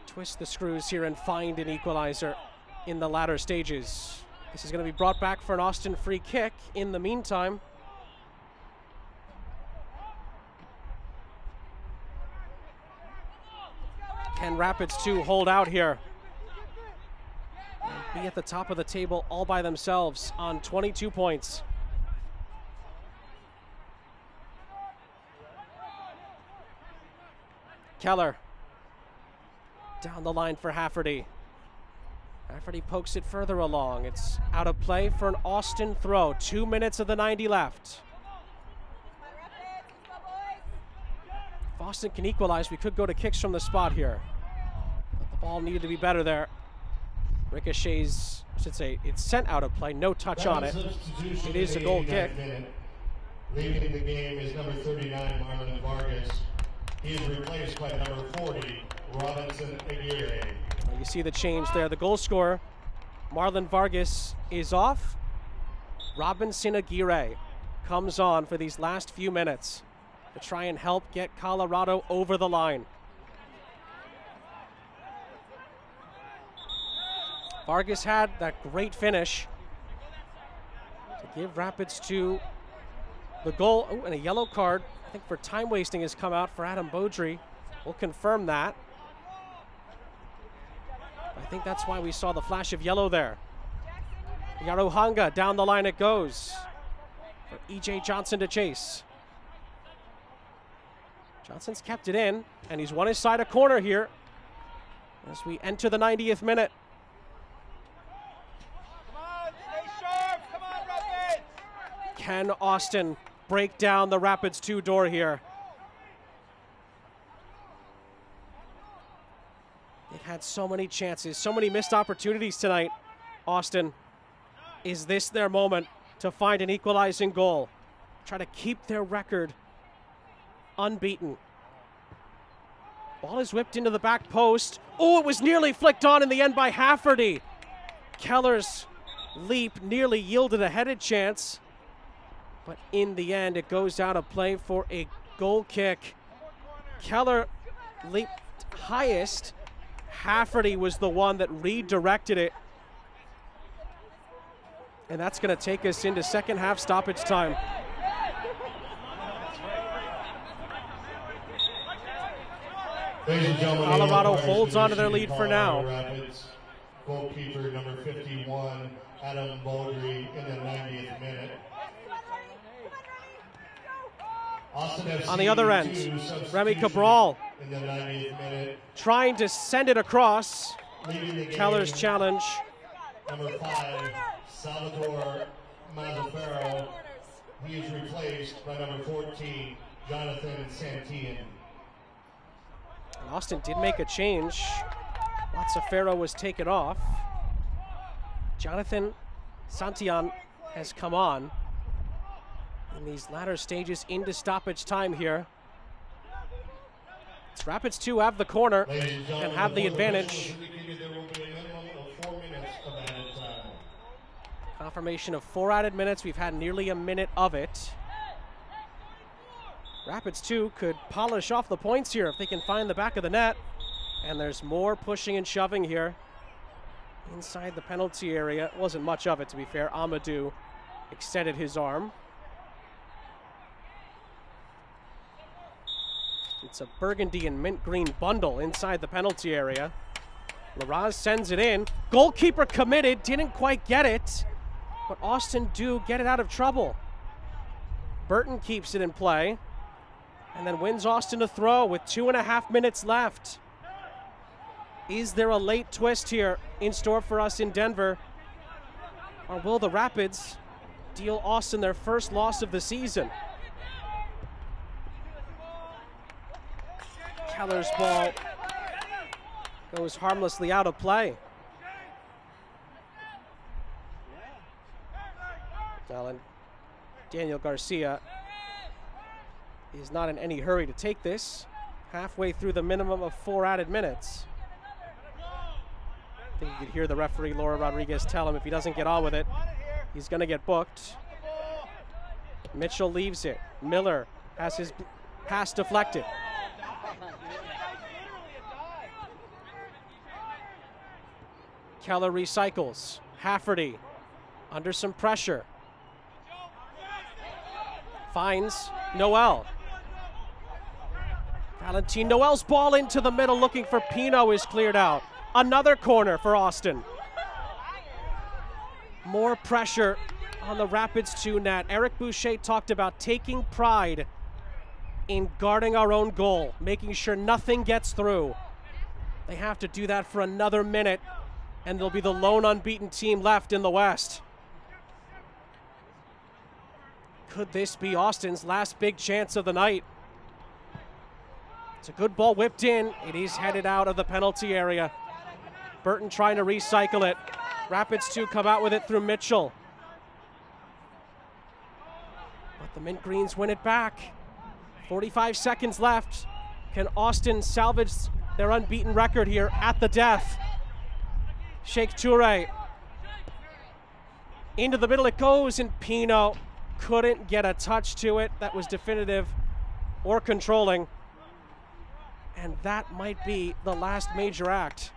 twist the screws here and find an equalizer in the latter stages? This is going to be brought back for an Austin free kick in the meantime. Can Rapids 2 hold out here? And be at the top of the table all by themselves on 22 points. Keller down the line for Hafferty. Hafferty pokes it further along. It's out of play for an Austin throw. 2 minutes of the 90 left. If Austin can equalize, we could go to kicks from the spot here. But the ball needed to be better there. Ricochets, I should say, it's sent out of play. No touch on it. It is a goal kick. Leaving the game is number 39, Marlon Vargas. He is replaced by number 40, Robinson Aguirre. You see the change there. The goal scorer, Marlon Vargas, is off. Robinson Aguirre comes on for these last few minutes to try and help get Colorado over the line. Vargas had that great finish to give Rapids 2 the goal. Oh, and a yellow card, I think, for time wasting has come out for Adam Beaudry. We'll confirm that. I think that's why we saw the flash of yellow there. Yaruhanga, down the line it goes. For E.J. Johnson to chase. Johnson's kept it in, and he's won his side a corner here as we enter the 90th minute. Can Austin break down the Rapids 2 door here? They've had so many chances, so many missed opportunities tonight. Austin, is this their moment to find an equalizing goal? Try to keep their record unbeaten. Ball is whipped into the back post. Oh, it was nearly flicked on in the end by Hafferty. Keller's leap nearly yielded a headed chance, but in the end it goes out of play for a goal kick. Keller leaped highest. Hafferty was the one that redirected it. And that's going to take us into second half stoppage time. Colorado holds on to their lead for now. Rapids. Goalkeeper number 51, Adam Baldry, in the 90th minute. On the other end, Remy Cabral in the 90th minute. Trying to send it across. Keller's challenge. Number 5, Salvador Mazzaferro. He is replaced by number 14, Jonathan Santillan. Austin did make a change. Mazzaferro was taken off. Jonathan Santillan has come on in these latter stages into stoppage time here. It's Rapids 2 have the corner and have the advantage. Confirmation of 4 added minutes. We've had nearly a minute of it. Rapids 2 could polish off the points here if they can find the back of the net. And there's more pushing and shoving here inside the penalty area. It wasn't much of it, to be fair. Amadou extended his arm. It's a burgundy and mint green bundle inside the penalty area. Larraz sends it in. Goalkeeper committed, didn't quite get it. But Austin do get it out of trouble. Burton keeps it in play and then wins Austin a throw with 2.5 minutes left. Is there a late twist here in store for us in Denver? Or will the Rapids deal Austin their first loss of the season? Keller's ball goes harmlessly out of play. Well, Daniel Garcia is not in any hurry to take this. Halfway through the minimum of 4 added minutes. I think you could hear the referee, Laura Rodriguez, tell him if he doesn't get on with it, he's going to get booked. Mitchell leaves it. Miller has his pass deflected. Keller recycles. Hafferty under some pressure. Finds Noel. Valentin Noel's ball into the middle looking for Pino is cleared out. Another corner for Austin. More pressure on the Rapids 2 net. Eric Boucher talked about taking pride in guarding our own goal, making sure nothing gets through. They have to do that for another minute, and they'll be the lone unbeaten team left in the West. Could this be Austin's last big chance of the night? It's a good ball whipped in. It is headed out of the penalty area. Burton trying to recycle it. Rapids 2 come out with it through Mitchell. But the Mint Greens win it back. 45 seconds left. Can Austin salvage their unbeaten record here at the death? Sheikh Toure. Into the middle it goes, and Pino couldn't get a touch to it that was definitive or controlling. And that might be the last major act.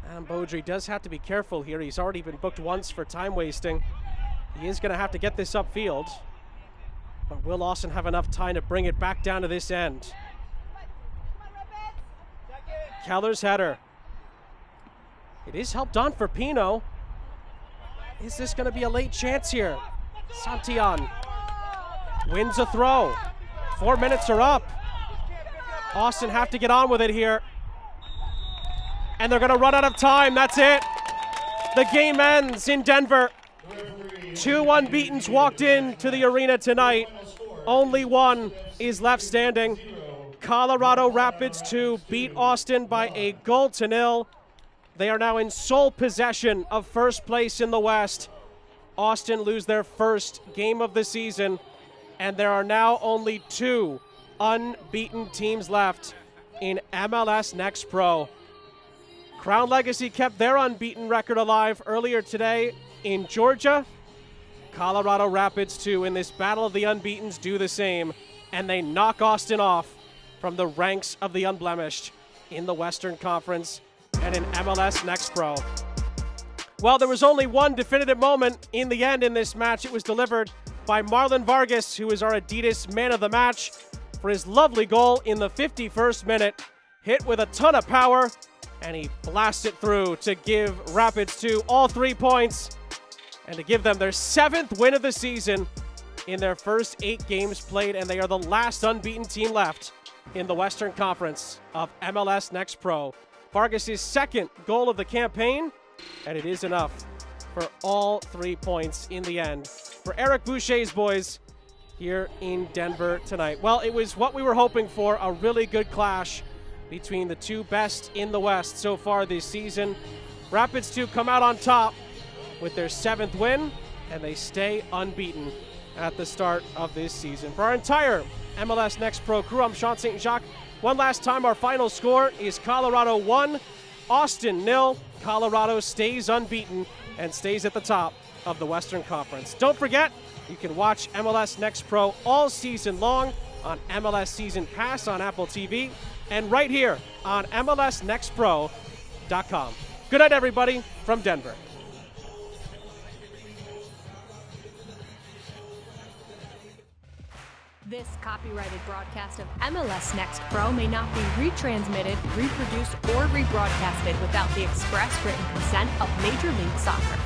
Adam Beaudry does have to be careful here. He's already been booked once for time wasting. He is going to have to get this upfield. But will Austin have enough time to bring it back down to this end? Keller's header. It is helped on for Pino. Is this going to be a late chance here? Santillan wins a throw. 4 minutes are up. Austin have to get on with it here. And they're going to run out of time. That's it. The game ends in Denver. 2 unbeatens walked into the arena tonight. Only one is left standing. Colorado Rapids 2 beat Austin by a 0-0. They are now in sole possession of first place in the West. Austin lose their first game of the season, and there are now only 2 unbeaten teams left in MLS Next Pro. Crown Legacy kept their unbeaten record alive earlier today in Georgia. Colorado Rapids 2 in this battle of the unbeatens do the same, and they knock Austin off from the ranks of the unblemished in the Western Conference and in MLS Next Pro. Well, there was only one definitive moment in the end in this match. It was delivered by Marlon Vargas, who is our Adidas man of the match, for his lovely goal in the 51st minute. Hit with a ton of power, and he blasted through to give Rapids 2 all 3 points and to give them their 7th win of the season in their first 8 games played, and they are the last unbeaten team left in the Western Conference of MLS Next Pro. Vargas' second goal of the campaign, and it is enough for all 3 points in the end for Eric Boucher's boys here in Denver tonight. Well, it was what we were hoping for, a really good clash between the 2 best in the West so far this season. Rapids 2 come out on top with their 7th win, and they stay unbeaten at the start of this season. For our entire MLS Next Pro crew, I'm Sean St. Jacques. One last time, our final score is Colorado 1, Austin 0. Colorado stays unbeaten and stays at the top of the Western Conference. Don't forget, you can watch MLS Next Pro all season long on MLS Season Pass on Apple TV and right here on MLSNextPro.com. Good night, everybody, from Denver. This copyrighted broadcast of MLS Next Pro may not be retransmitted, reproduced, or rebroadcasted without the express written consent of Major League Soccer.